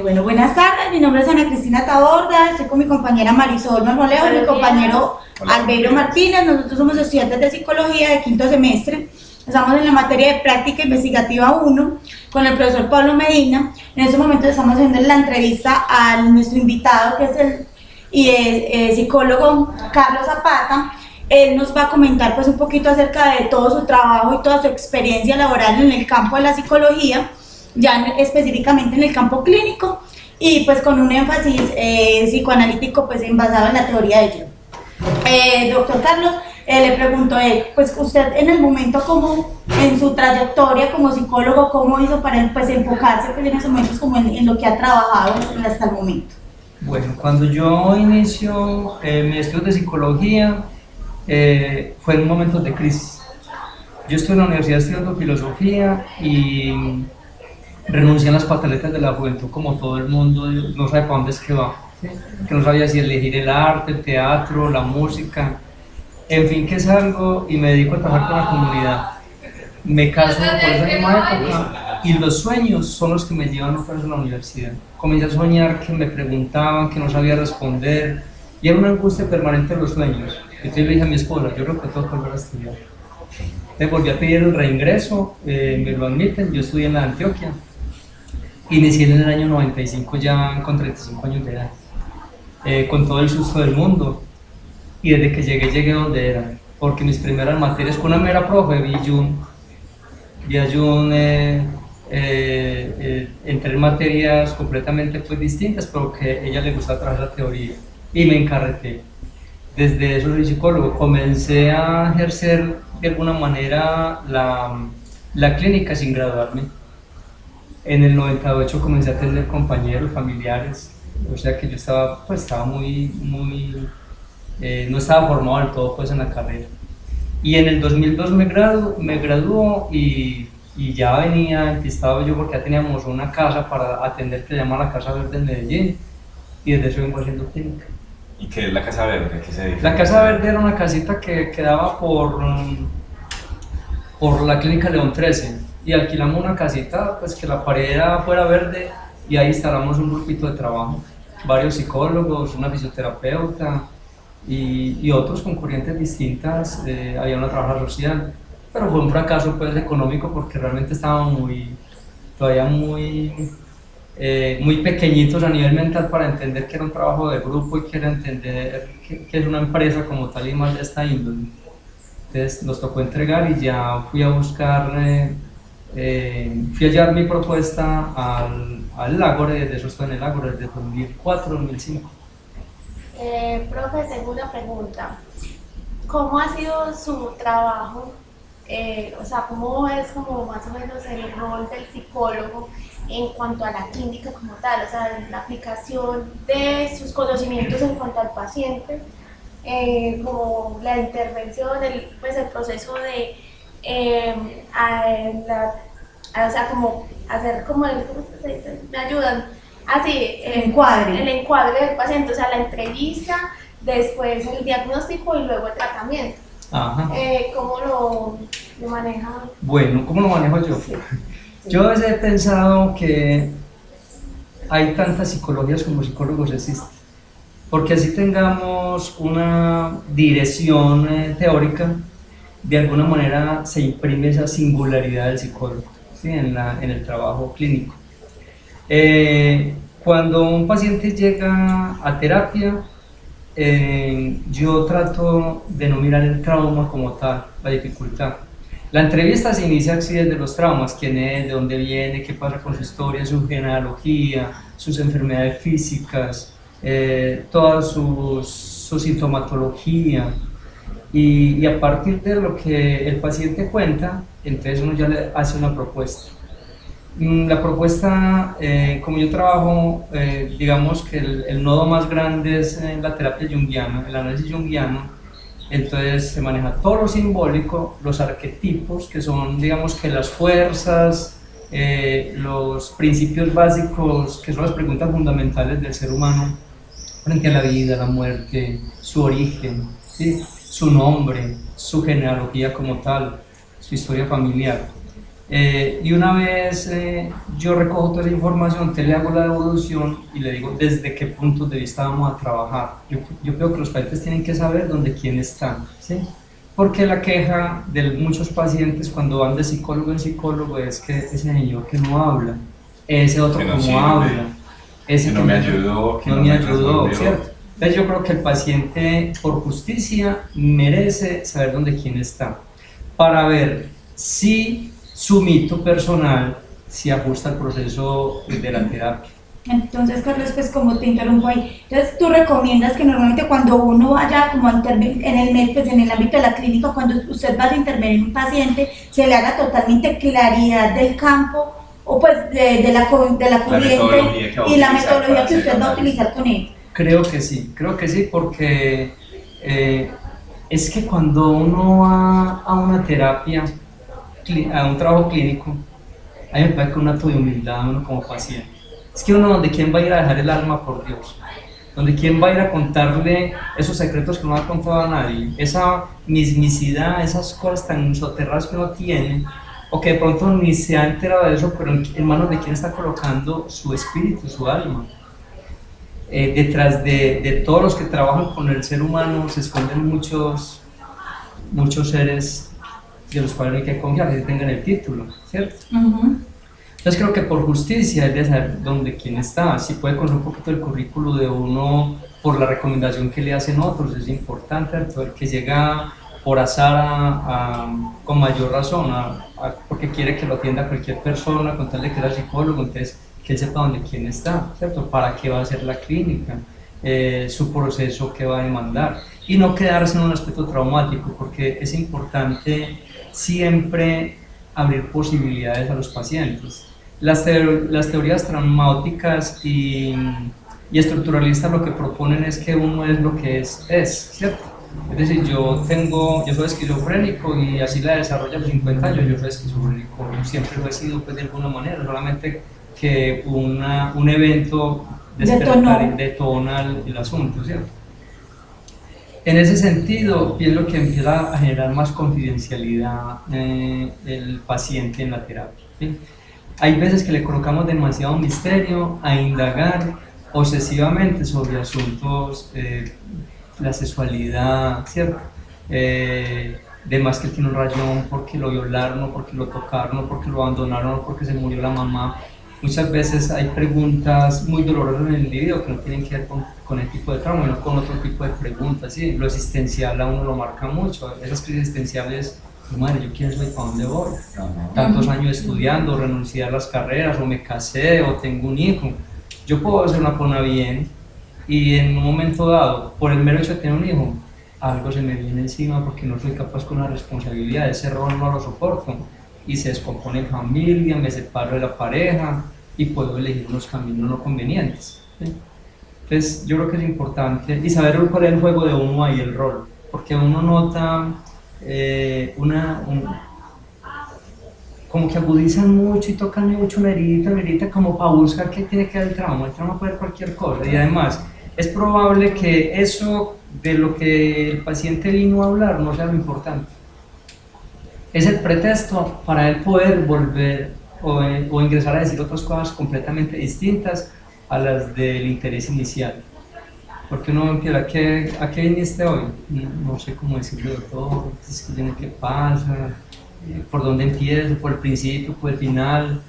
Bueno, buenas tardes, mi nombre es Ana Cristina Taborda, estoy con mi compañera Marisol Marmolejo y mi compañero Albeiro Martínez. Nosotros somos estudiantes de psicología de quinto semestre, estamos en la materia de práctica investigativa 1 con el profesor Pablo Medina. En este momento estamos haciendo la entrevista a nuestro invitado, que es el psicólogo Carlos Zapata. Él nos va a comentar pues un poquito acerca de todo su trabajo y toda su experiencia laboral en el campo de la psicología, ya específicamente en el campo clínico y pues con un énfasis psicoanalítico pues basado en la teoría de Jung. Doctor Carlos, le pregunto pues usted en el momento como en su trayectoria como psicólogo, ¿cómo hizo para pues enfocarse pues en esos momentos como en lo que ha trabajado hasta el momento? Bueno, cuando yo inicio mi estudio de psicología fue en momentos de crisis. Yo estuve en la universidad estudiando filosofía y renuncié a las pataletas de la juventud, como todo el mundo, no sabe para dónde es que va, ¿sí? Que no sabía si elegir el arte, el teatro, la música, en fin, que salgo y me dedico a trabajar con la comunidad. Me caso por esa misma época y los sueños son los que me llevan otra vez a la universidad. Comencé a soñar que me preguntaban, que no sabía responder y era una angustia permanente de los sueños. Entonces le dije a mi esposa, yo creo que tengo que volver a estudiar. Entonces volví a pedir el reingreso, me lo admiten, yo estudié en la Antioquia. Inicié en el año 95 ya con 35 años de edad, con todo el susto del mundo, y desde que llegué donde era, porque mis primeras materias con una mera profe vi a Jung, entré en materias completamente pues distintas, pero que a ella le gustaba trabajar la teoría, y me encarreté. Desde eso soy psicólogo, comencé a ejercer de alguna manera la clínica sin graduarme. En el 98 comencé a tener compañeros, familiares, o sea que yo estaba no estaba formado del todo pues en la carrera. Y en el 2002 me graduó y ya venía enquistado yo porque ya teníamos una casa para atender que se llama la Casa Verde en Medellín y desde eso vengo haciendo clínica. ¿Y qué es la Casa Verde? ¿Qué se dedica? La Casa Verde era una casita que quedaba por la Clínica León 13 y alquilamos una casita pues que la pared fuera verde y ahí instalamos un grupito de trabajo, varios psicólogos, una fisioterapeuta y otros con corrientes distintas. Había una trabajadora social, pero fue un fracaso pues económico porque realmente estábamos todavía muy pequeñitos a nivel mental para entender que era un trabajo de grupo y que era entender que es una empresa como tal y más de esta índole. Entonces nos tocó entregar y ya fui a buscar, fui a llevar mi propuesta al Ágora, desde eso estoy en el Ágora desde 2004-2005. Profe, tengo una pregunta. ¿Cómo ha sido su trabajo? O sea, ¿cómo es como más o menos el rol del psicólogo en cuanto a la clínica como tal? O sea, la aplicación de sus conocimientos en cuanto al paciente, como la intervención, el proceso de, o sea, como hacer como ¿cómo se dice? ¿Me ayudan? Así, el encuadre del paciente, o sea, la entrevista, después el diagnóstico y luego el tratamiento. Ajá. ¿Cómo lo maneja? Bueno, ¿cómo lo manejo yo? Sí. Yo a veces he pensado que hay tantas psicologías como psicólogos existen, porque así tengamos una dirección teórica, de alguna manera se imprime esa singularidad del psicólogo, ¿sí? en el trabajo clínico. Cuando un paciente llega a terapia, yo trato de no mirar el trauma como tal, la dificultad. La entrevista se inicia así desde los traumas: quién es, de dónde viene, qué pasa con su historia, su genealogía, sus enfermedades físicas, toda su sintomatología. Y a partir de lo que el paciente cuenta, entonces uno ya le hace una propuesta. La propuesta, como yo trabajo, digamos que el nodo más grande es la terapia junguiana, el análisis junguiano. Entonces se maneja todo lo simbólico, los arquetipos, que son, digamos, que las fuerzas, los principios básicos, que son las preguntas fundamentales del ser humano frente a la vida, la muerte, su origen, ¿sí? Su nombre, su genealogía como tal, su historia familiar. Y una vez yo recojo toda esa información, te le hago la devolución y le digo desde qué puntos de vista vamos a trabajar. Yo creo que los pacientes tienen que saber dónde quién está, ¿sí? Porque la queja de muchos pacientes cuando van de psicólogo en psicólogo es que ese señor que no habla, ese otro que que no no sirve, habla, ese que no me ayudó, que no no me me ayudó, resolvió. ¿cierto? Entonces yo creo que el paciente por justicia merece saber dónde quién está para ver si su mito personal se ajusta al proceso de la terapia. Entonces, Carlos, pues como te interrumpo ahí, entonces tú recomiendas que normalmente cuando uno vaya como a intervenir en pues, en el ámbito de la clínica, cuando usted vaya a intervenir en un paciente, se le haga totalmente claridad del campo o pues de la corriente y la metodología que usted va a utilizar con él. Creo que sí, porque es que cuando uno va a una terapia, a un trabajo clínico, a mí me parece que un acto de humildad uno como paciente. Es que uno donde quién va a ir a dejar el alma por Dios, donde quién va a ir a contarle esos secretos que no ha contado a nadie, esa mismicidad, esas cosas tan soterradas que uno tiene, o que de pronto ni se ha enterado de eso, pero en manos de quién está colocando su espíritu, su alma. Detrás de todos los que trabajan con el ser humano se esconden muchos seres de los cuales hay que confiar, que tengan el título, ¿cierto? Entonces creo que por justicia es de saber dónde quién está, si puede conocer un poquito el currículo de uno por la recomendación que le hacen otros, es importante, el que llega por azar con mayor razón, porque quiere que lo atienda cualquier persona, con tal de que era psicólogo, entonces que él sepa dónde quién está, ¿cierto? Para qué va a hacer la clínica, su proceso que va a demandar, y no quedarse en un aspecto traumático, porque es importante siempre abrir posibilidades a los pacientes. Las teorías traumáticas y estructuralistas lo que proponen es que uno es lo que es, ¿cierto? Es decir, yo soy esquizofrénico y así la desarrollo a los 50 años, yo soy esquizofrénico, siempre lo he sido pues, de alguna manera, solamente que un evento detona el asunto, ¿cierto? En ese sentido, pienso que empieza a generar más confidencialidad el paciente en la terapia, ¿sí? Hay veces que le colocamos demasiado misterio a indagar obsesivamente sobre asuntos, la sexualidad, ¿cierto? De más que tiene un rayón porque lo violaron, o porque lo tocaron, o porque lo abandonaron, o porque se murió la mamá. Muchas veces hay preguntas muy dolorosas en el individuo que no tienen que ver con el tipo de trauma, sino con otro tipo de preguntas, ¿sí? Lo existencial a uno lo marca mucho, esas crisis existenciales, madre, ¿yo quién soy? ¿Para dónde voy? Tantos años estudiando, renuncié a las carreras, o me casé, o tengo un hijo. Yo puedo hacer una pona bien y en un momento dado, por el mero hecho de tener un hijo, algo se me viene encima porque no soy capaz con la responsabilidad, ese rol no lo soporto y se descompone familia, me separo de la pareja y puedo elegir unos caminos no convenientes, ¿sí? Entonces yo creo que es importante y saber cuál es el juego de uno ahí, el rol, porque uno nota como que agudizan mucho y tocan mucho una heridita como para buscar qué tiene que ver el trauma puede ser cualquier cosa y además es probable que eso de lo que el paciente vino a hablar no sea lo importante. Es el pretexto para él poder volver o ingresar a decir otras cosas completamente distintas a las del interés inicial. Porque uno empieza, ¿a qué viniste hoy? No sé cómo decirlo todo, ¿qué pasa? ¿Por dónde empiezo? ¿Por el principio? ¿Por el final?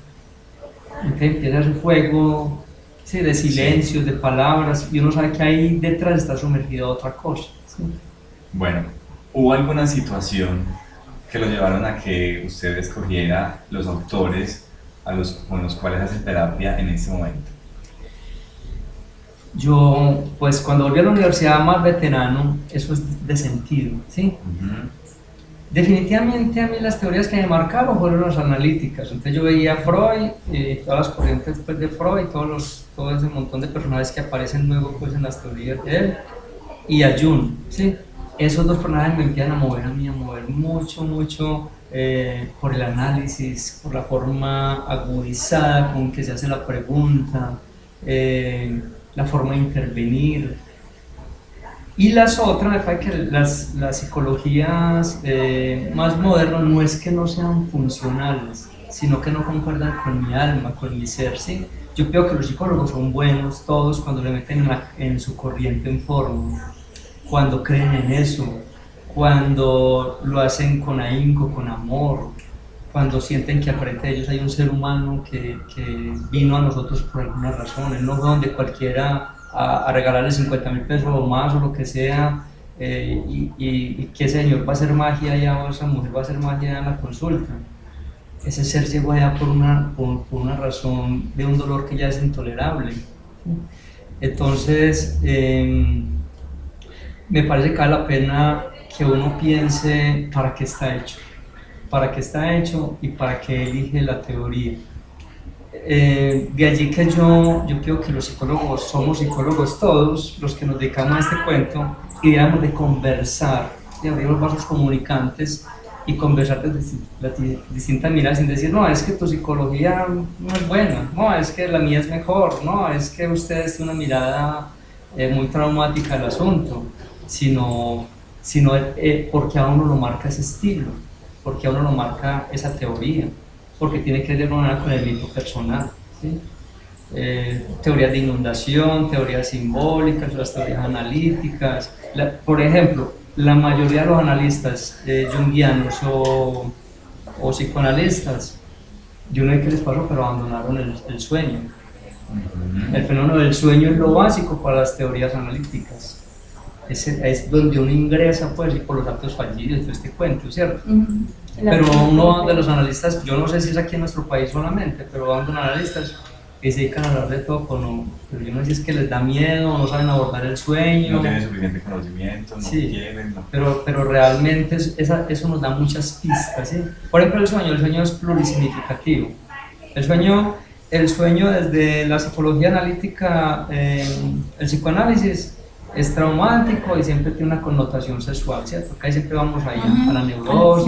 Entonces empieza su juego, ¿sí? De silencios, de palabras, y uno sabe que ahí detrás está sumergida otra cosa, ¿sí? Bueno, ¿hubo alguna situación que lo llevaron a que usted escogiera los autores con los cuales hace terapia en este momento? Yo, pues cuando volví a la universidad más veterano, eso es de sentido, ¿sí? Definitivamente a mí las teorías que me marcaron fueron las analíticas. Entonces yo veía a Freud, todas las corrientes pues, de Freud, todo ese montón de personajes que aparecen luego pues, en las teorías de él, y a Jung, ¿sí? Esos dos personajes me empiezan a mover mucho por el análisis, por la forma agudizada con que se hace la pregunta, la forma de intervenir. Y las otras, me parece que las psicologías más modernas no es que no sean funcionales, sino que no concuerdan con mi alma, con mi ser, ¿sí? Yo creo que los psicólogos son buenos todos cuando le meten en su corriente en forma, cuando creen en eso, cuando lo hacen con ahínco, con amor, cuando sienten que frente a ellos hay un ser humano que vino a nosotros por alguna razón, él no fue donde cualquiera a regalarle 50.000 pesos o más o lo que sea, y que ese señor va a hacer magia allá o esa mujer va a hacer magia en la consulta. Ese ser llegó allá por una razón de un dolor que ya es intolerable. Entonces, me parece que vale la pena que uno piense para qué está hecho y para qué elige la teoría. De allí que yo creo que los psicólogos somos psicólogos todos, los que nos dedicamos a este cuento, y debemos de conversar, de abrir los vasos comunicantes y conversar desde las distintas miradas sin decir, no, es que tu psicología no es buena, no, es que la mía es mejor, no, es que ustedes tienen una mirada muy traumática del asunto, sino porque a uno lo marca ese estilo, porque a uno lo marca esa teoría, porque tiene que ver con el mito personal, ¿sí? Teorías de inundación, teorías simbólicas, las teorías analíticas. Por ejemplo, la mayoría de los analistas junguianos o psicoanalistas, yo no sé qué les pasó, pero abandonaron el sueño. El fenómeno del sueño es lo básico para las teorías analíticas. Es donde uno ingresa, pues, y por los actos fallidos y todo este cuento, ¿cierto? Pero uno de los analistas, yo no sé si es aquí en nuestro país solamente, pero van de analistas que se dedican a hablar de todo, pero yo no sé si es que les da miedo, no saben abordar el sueño. No tienen suficiente conocimiento, no sí, quieren. No. Pero realmente eso nos da muchas pistas, ¿sí? Por ejemplo, el sueño es plurisignificativo. El sueño desde la psicología analítica, el psicoanálisis, es traumático y siempre tiene una connotación sexual, ¿cierto? Acá siempre vamos ahí a la neurosis,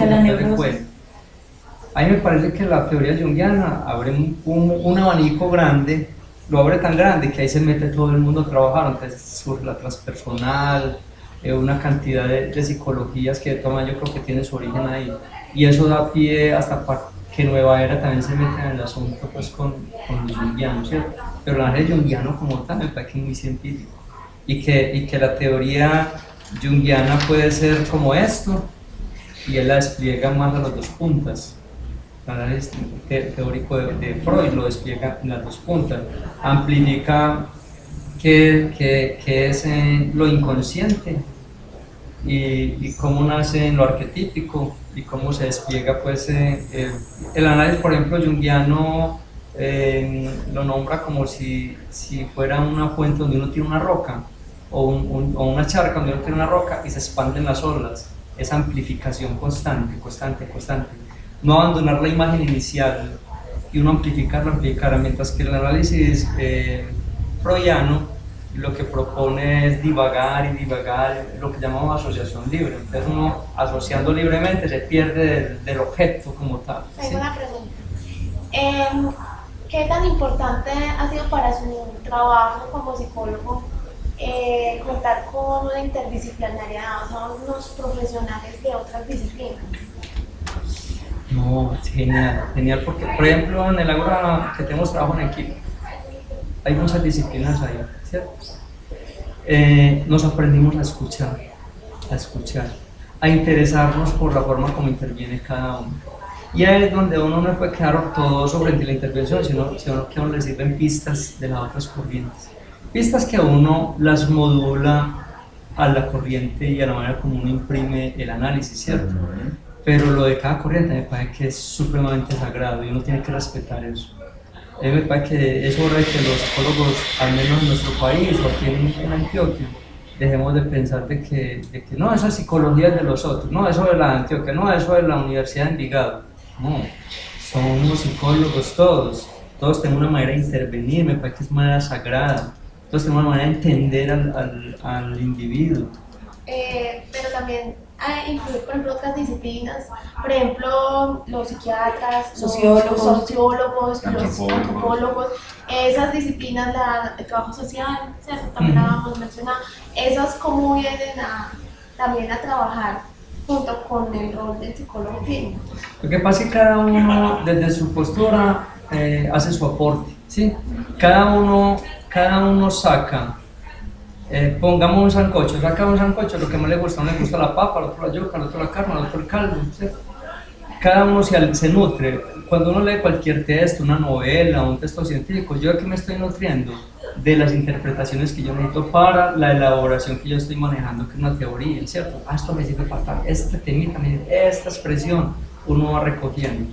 a mí me parece que la teoría junguiana abre un abanico grande, lo abre tan grande que ahí se mete todo el mundo a trabajar, entonces surge la transpersonal, una cantidad de psicologías que toman, yo creo que tiene su origen ahí, y eso da pie hasta para que Nueva Era también se meta en el asunto, pues, con los junguianos, ¿cierto? Pero el análisis junguiano como tal me parece que es muy científico. Y que la teoría junguiana puede ser como esto, y él la despliega más a las dos puntas. El análisis teórico de Freud lo despliega en las dos puntas, amplifica qué es lo inconsciente y cómo nace en lo arquetípico y cómo se despliega, pues, el análisis, por ejemplo, junguiano lo nombra como si fuera una fuente donde uno tiene una roca o una charca donde uno tiene una roca y se expanden las olas, esa amplificación constante. No abandonar la imagen inicial y uno amplificarla, mientras que el análisis freudiano lo que propone es divagar, lo que llamamos asociación libre. Entonces uno, asociando libremente, se pierde del objeto como tal. Tengo ¿sí? una pregunta. ¿Qué tan importante ha sido para su trabajo como psicólogo contar con una interdisciplinariedad, o sea, unos profesionales de otras disciplinas? No, genial, porque por ejemplo en el Ágora que tenemos trabajo en equipo, hay muchas disciplinas ahí, ¿cierto? Nos aprendimos a escuchar, a interesarnos por la forma como interviene cada uno. Y ahí es donde uno no puede quedar ortodoxo frente a la intervención, sino que a uno le sirven pistas de las otras corrientes. Pistas que a uno las modula a la corriente y a la manera como uno imprime el análisis, ¿cierto? Pero lo de cada corriente me parece que es supremamente sagrado y uno tiene que respetar eso. A mí me parece que es hora de que los psicólogos, al menos en nuestro país o aquí en Antioquia, dejemos de pensar de que no, esa psicología es de los otros, no, eso de la Antioquia, no, eso de la Universidad de Envigado. No, somos psicólogos todos tenemos una manera de intervenir, me parece que es una manera sagrada, todos tenemos una manera de entender al individuo. Pero también incluir, por ejemplo, otras disciplinas, por ejemplo, los psiquiatras, sociólogos, los antropólogos, esas disciplinas, el trabajo social, ¿cierto? También la hemos mencionado, esas cómo vienen también a trabajar junto con el rol del psicólogo clínico? Lo que pasa es que cada uno desde su postura hace su aporte, ¿sí? Cada uno saca, pongamos un sancocho, saca un sancocho, lo que más le gusta, a uno le gusta la papa, al otro la yuca, al otro la carne, al otro el caldo, ¿sí? Cada uno se nutre. Cuando uno lee cualquier texto, una novela, un texto científico, ¿yo aquí me estoy nutriendo? De las interpretaciones que yo necesito para la elaboración que yo estoy manejando, que es una teoría, ¿cierto? Esto me sirve para tal, este temita, esta expresión, uno va recogiendo.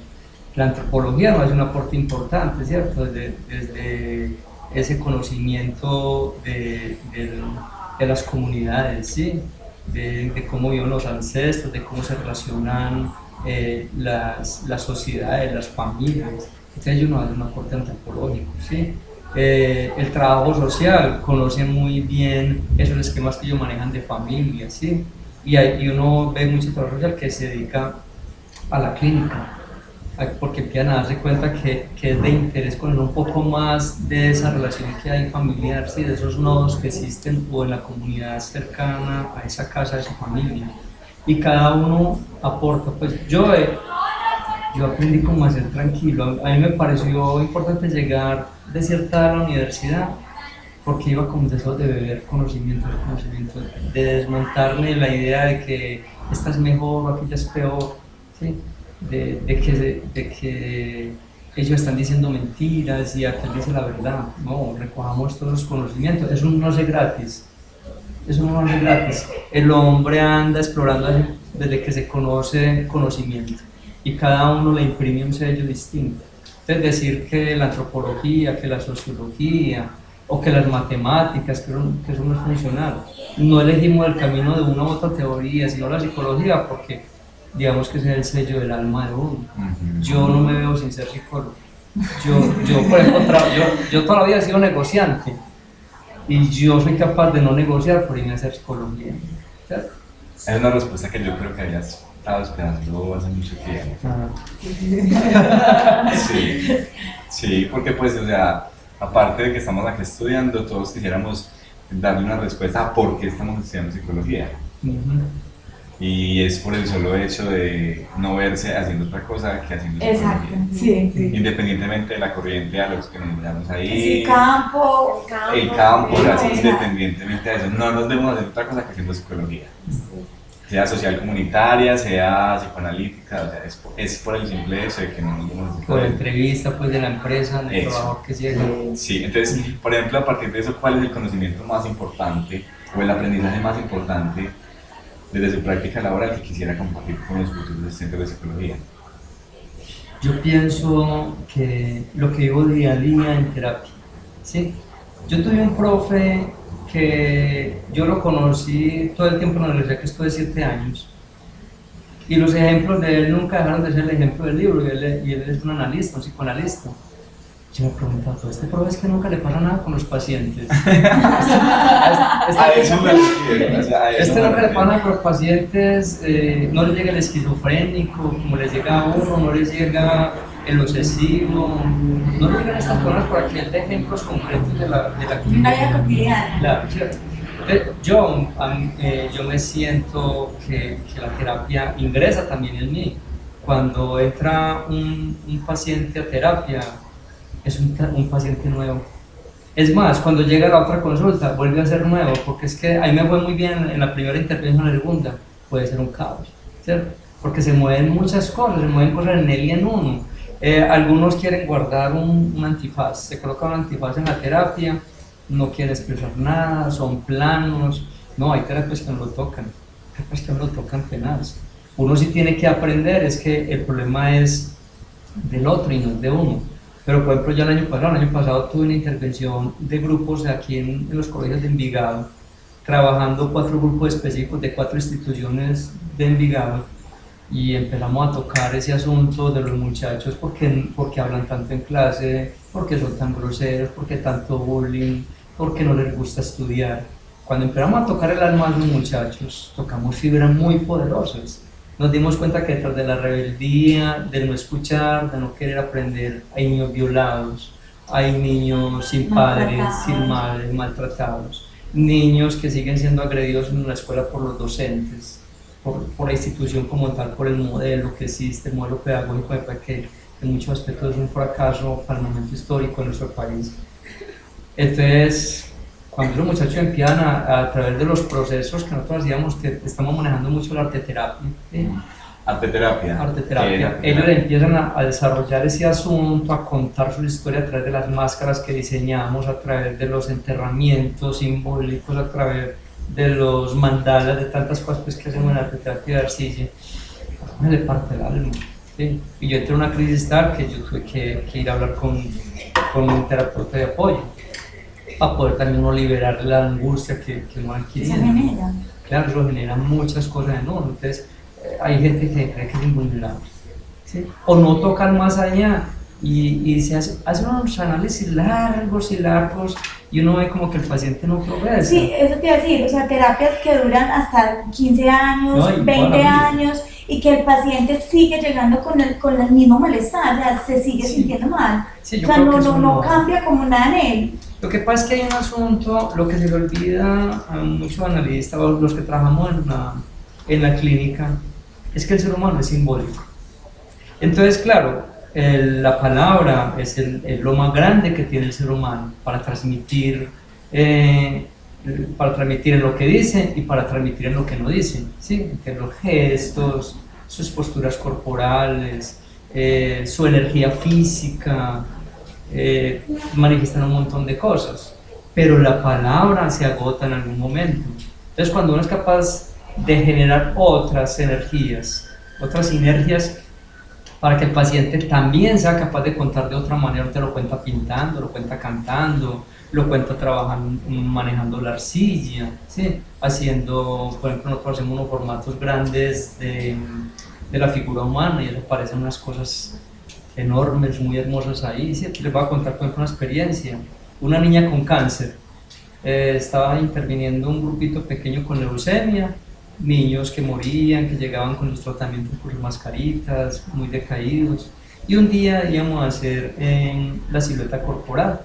La antropología nos hace un aporte importante, ¿cierto? Desde ese conocimiento de las comunidades, ¿sí? De cómo viven los ancestros, de cómo se relacionan las sociedades, las familias. Entonces ellos nos hacen un aporte antropológico, ¿sí? El trabajo social conoce muy bien esos esquemas que ellos manejan de familia, ¿sí? Y uno ve mucho trabajo social que se dedica a la clínica, porque empiezan a darse cuenta que es de interés conocer un poco más de esa relación que hay familiar, ¿sí? De esos nodos que existen o en la comunidad cercana a esa casa de su familia. Y cada uno aporta, pues yo aprendí como a ser tranquilo. A mí me pareció importante llegar de cierta edad a la universidad porque iba con deseos de beber conocimiento, de desmontarme la idea de que esta es mejor o aquella es peor, ¿sí? de que ellos están diciendo mentiras y aquel dice la verdad. No, recojamos todos los conocimientos, eso no es gratis. Eso no es gratis. El hombre anda explorando desde que se conoce conocimiento y cada uno le imprime un sello distinto. Es decir, que la antropología, que la sociología o que las matemáticas, que eso no es funcional. No elegimos el camino de una u otra teoría, sino la psicología, porque digamos que ese es el sello del alma de uno. Yo no me veo sin ser psicólogo. Yo por ejemplo, yo toda la vida he sido negociante. Y yo soy capaz de no negociar por irme a hacer psicología, ¿cierto? Es una respuesta que yo creo que habías estado esperando hace mucho tiempo. Sí, porque pues, o sea, aparte de que estamos aquí estudiando, todos quisiéramos darle una respuesta a por qué estamos estudiando psicología. Y es por el solo hecho de no verse haciendo otra cosa que haciendo psicología. Exacto, sí. Independientemente de la corriente a los que nos miramos ahí. El campo, Así, independientemente de eso. No nos debemos hacer otra cosa que haciendo psicología. Sea social comunitaria, sea psicoanalítica, o sea, es por el simple hecho de que no nos debemos hacer. Por la entrevista pues, de la empresa, del trabajador que llega. Sí, entonces, por ejemplo, a partir de eso, ¿cuál es el conocimiento más importante o el aprendizaje más importante desde su práctica laboral que quisiera compartir con los futuros estudiantes de psicología? Yo pienso que lo que vivo día a día en terapia, ¿sí? Yo tuve un profe que yo lo conocí todo el tiempo en la universidad, que estuve 7 años, y los ejemplos de él nunca dejaron de ser el ejemplo del libro, y él es un analista, un psicoanalista. Yo me preguntaba, ¿todo este profe es que nunca le pasa nada con los pacientes? A eso me refiero. Nunca le pasa nada con los pacientes, no le llega el esquizofrénico, como les llega a uno, no les llega el obsesivo, no le llegan estas cosas por aquí, él da ejemplos concretos de la una vida cotidiana. Claro, ¿cierto? Yo me siento que la terapia ingresa también en mí. Cuando entra un paciente a terapia, es un paciente nuevo. Es más, cuando llega a la otra consulta, vuelve a ser nuevo, porque es que ahí me fue muy bien en la primera intervención, en la segunda, puede ser un caos, ¿cierto? Porque se mueven muchas cosas, se mueven cosas en él y en uno. Algunos quieren guardar un antifaz, se coloca un antifaz en la terapia, no quieren expresar nada, son planos. No, hay terapias que no lo tocan, terapias que no lo tocan tenaz. Uno sí tiene que aprender, es que el problema es del otro y no es de uno. Pero por ejemplo, yo el año pasado tuve una intervención de grupos aquí en los colegios de Envigado, trabajando 4 grupos específicos de 4 instituciones de Envigado, y empezamos a tocar ese asunto de los muchachos, porque hablan tanto en clase, porque son tan groseros, porque tanto bullying, porque no les gusta estudiar. Cuando empezamos a tocar el alma de los muchachos, tocamos fibras muy poderosas. Nos dimos cuenta que detrás de la rebeldía, del no escuchar, de no querer aprender, hay niños violados, hay niños sin padres, sin madres, maltratados, niños que siguen siendo agredidos en la escuela por los docentes. por la institución como tal, por el modelo que existe, el modelo pedagógico, que en muchos aspectos es un fracaso para el momento histórico de nuestro país. Entonces, cuando los muchachos empiezan a través de los procesos que nosotros hacíamos, que estamos manejando mucho la arteterapia, ¿sí? Arteterapia. Ellos empiezan a desarrollar ese asunto, a contar su historia a través de las máscaras que diseñamos, a través de los enterramientos simbólicos, a través de los mandalas, de tantas cosas pues, que hacemos en la arteterapia de arcilla. Me le parte el alma. ¿Sí? Y yo entré en una crisis tal que yo tuve que ir a hablar con un terapeuta de apoyo para poder también uno liberar la angustia que uno ha adquirido. Eso genera. Claro, eso genera muchas cosas en uno. Entonces, hay gente que cree que es invulnerable, ¿sí? O no tocan más allá y se hace unos análisis largos y uno ve como que el paciente no progresa. Sí, eso te iba a decir, o sea, terapias que duran hasta 15 años, No, 20 años y que el paciente sigue llegando con el mismo malestar, o sea, se sigue sintiendo mal. Sí, o yo sea, creo que eso no cambia como nada en él. Lo que pasa es que hay un asunto, lo que se le olvida a muchos analistas, o los que trabajamos en la clínica, es que el ser humano es simbólico. Entonces, claro, la palabra es lo más grande que tiene el ser humano para transmitir en lo que dice y para transmitir en lo que no dice, ¿sí? En los gestos, sus posturas corporales, su energía física, manifiestan un montón de cosas, pero la palabra se agota en algún momento. Entonces, cuando uno es capaz de generar otras energías, otras sinergias, para que el paciente también sea capaz de contar de otra manera, te lo cuenta pintando, lo cuenta cantando, lo cuenta trabajando, manejando la arcilla, ¿sí? Haciendo, por ejemplo, nosotros hacemos unos formatos grandes de la figura humana y eso parecen unas cosas enormes, muy hermosas ahí, ¿sí? Les voy a contar, por ejemplo, una experiencia. Una niña con cáncer, estaba interviniendo un grupito pequeño con leucemia, niños que morían, que llegaban con los tratamientos por mascaritas, muy decaídos, y un día íbamos a hacer la silueta corporal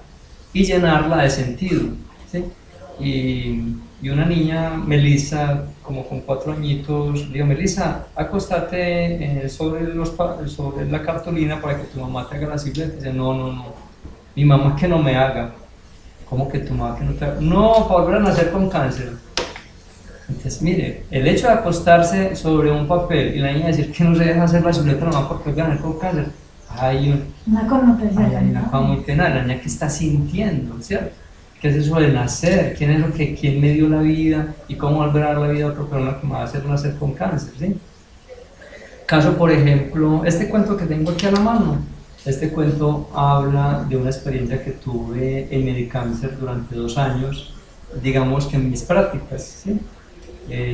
y llenarla de sentido, ¿sí? Y una niña, Melissa, como con 4 añitos, le digo, Melissa, acostate sobre la cartulina para que tu mamá te haga la silueta. Y dice, no, mi mamá que no me haga. ¿Cómo que tu mamá que no te haga? No, para volver a nacer con cáncer. Entonces, mire, el hecho de acostarse sobre un papel y la niña decir que no se deja hacer la silueta nomás porque va a nacer con cáncer, hay una connotación. Hay una cosa muy tenaz, la niña que está sintiendo, ¿cierto? ¿Qué es eso de nacer? ¿Quién me dio la vida? ¿Y cómo volver a dar la vida a otra persona que me va a hacer nacer con cáncer? ¿Sí? Caso, por ejemplo, este cuento que tengo aquí a la mano, este cuento habla de una experiencia que tuve en Medicáncer durante 2 años, digamos que en mis prácticas, ¿sí?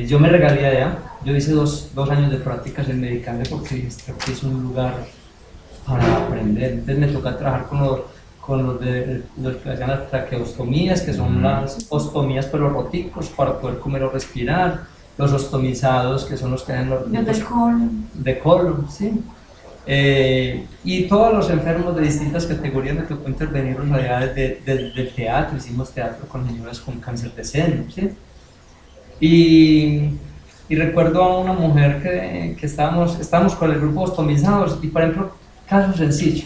Yo me regalé allá, yo hice 2 años de prácticas en Medicáncer porque este es un lugar para aprender. Entonces me toca trabajar con los que hacían las traqueostomías, que son las ostomías pero roticos para poder comer o respirar, los ostomizados, que son los que hacen los de colon, ¿sí? Y todos los enfermos de distintas categorías me tocó intervenirlos allá del teatro. Hicimos teatro con señoras con cáncer de seno, ¿sí? Y recuerdo a una mujer que estábamos con el grupo ostomizados y, por ejemplo, caso sencillo,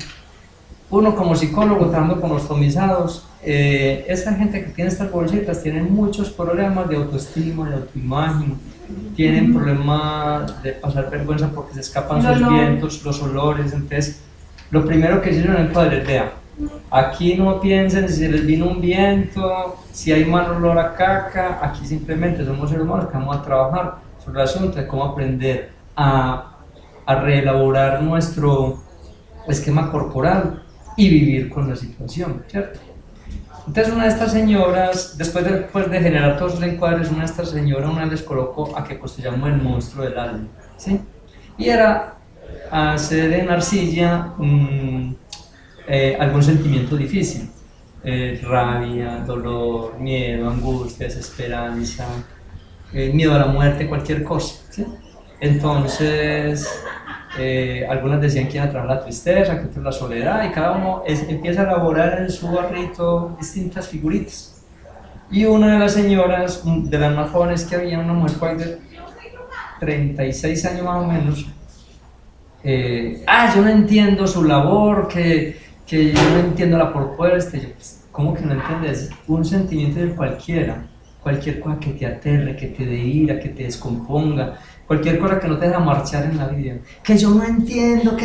uno como psicólogo trabajando con ostomizados, esa gente que tiene estas bolsitas tienen muchos problemas de autoestima, de autoimagen, tienen problemas de pasar vergüenza porque se escapan sus vientos, los olores. Entonces, lo primero que hicieron en el padre es, vea, aquí no piensen si se les vino un viento, si hay mal olor a caca, aquí simplemente somos seres humanos que vamos a trabajar sobre el asunto de cómo aprender a reelaborar nuestro esquema corporal y vivir con la situación, ¿cierto? Entonces una de estas señoras, después de generar todos los encuadres, una de estas señoras una vez les colocó a que construyamos el monstruo del alma, ¿sí? Y era hacer en arcilla algún sentimiento difícil, rabia, dolor, miedo, angustia, desesperanza, miedo a la muerte, cualquier cosa, ¿sí? Entonces algunas decían que iban a traer la tristeza, que otra la soledad, y cada uno empieza a elaborar en su barrito distintas figuritas. Y una de las señoras, de las más jóvenes que había, una mujer 36 años más o menos, yo no entiendo su labor, que yo no entiendo la propuesta. Y yo, pues, ¿cómo que no entiendes? Un sentimiento de cualquier cosa que te aterre, que te dé ira, que te descomponga, cualquier cosa que no te deja marchar en la vida, que yo no entiendo,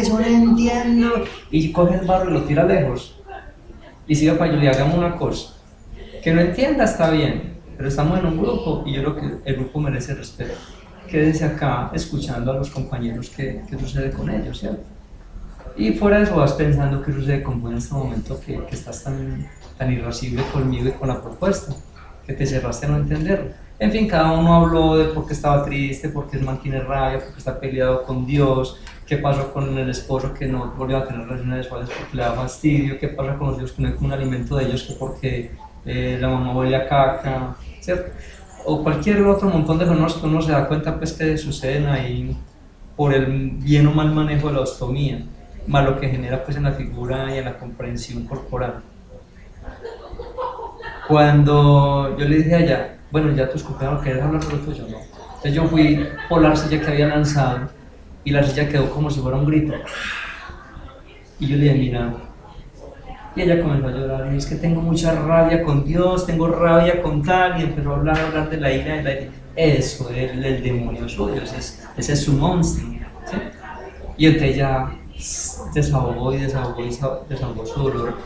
y coge el barro y lo tira lejos, y sigue para allá, hagamos una cosa, que no entienda está bien, pero estamos en un grupo y yo creo que el grupo merece respeto. Quédese acá escuchando a los compañeros qué sucede con ellos, ¿cierto? Y fuera de eso vas pensando qué sucede con vos en este momento que estás tan irascible conmigo y con la propuesta, que te cerraste a no entenderlo. En fin, cada uno habló de por qué estaba triste, por qué mantiene rabia, por qué está peleado con Dios, qué pasó con el esposo que no volvió a tener relaciones sexuales porque le da fastidio, qué pasa con los hijos que no hay un alimento de ellos que porque la mamá huele a caca, ¿cierto? O cualquier otro montón de fenómenos que uno se da cuenta pues que suceden ahí por el bien o mal manejo de la ostomía, más lo que genera pues en la figura y en la comprensión corporal. Cuando yo le dije a ella, bueno, ya tus compañeros querés hablar sobre esto, yo no. Entonces yo fui por la silla que había lanzado y la silla quedó como si fuera un grito. Y yo le dije, mira, y ella comenzó a llorar y es que tengo mucha rabia con Dios, tengo rabia con tal, y empezó a hablar de la ira, eso es el demonio suyo, ese es su monstruo, ¿sí? Y entonces ella desahogó su dolor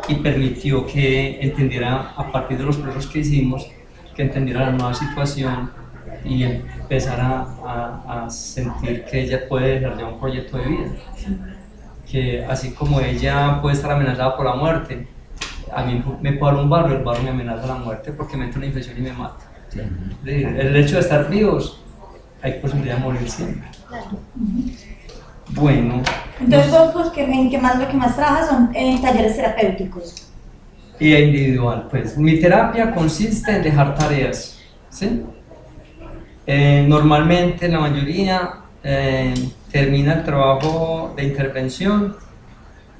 y permitió que entendiera, a partir de los procesos que hicimos, que entendiera la nueva situación y empezara a sentir que ella puede desarrollar un proyecto de vida, ¿sí? Que así como ella puede estar amenazada por la muerte, a mí me puede dar un barro, el barro me amenaza la muerte porque me entra una infección y me mata, ¿sí? El hecho de estar vivos, hay posibilidad de morir siempre. Bueno. Entonces vos en qué más lo que más trabajas son en talleres terapéuticos. Y individual, pues mi terapia consiste en dejar tareas, ¿sí? Normalmente la mayoría termina el trabajo de intervención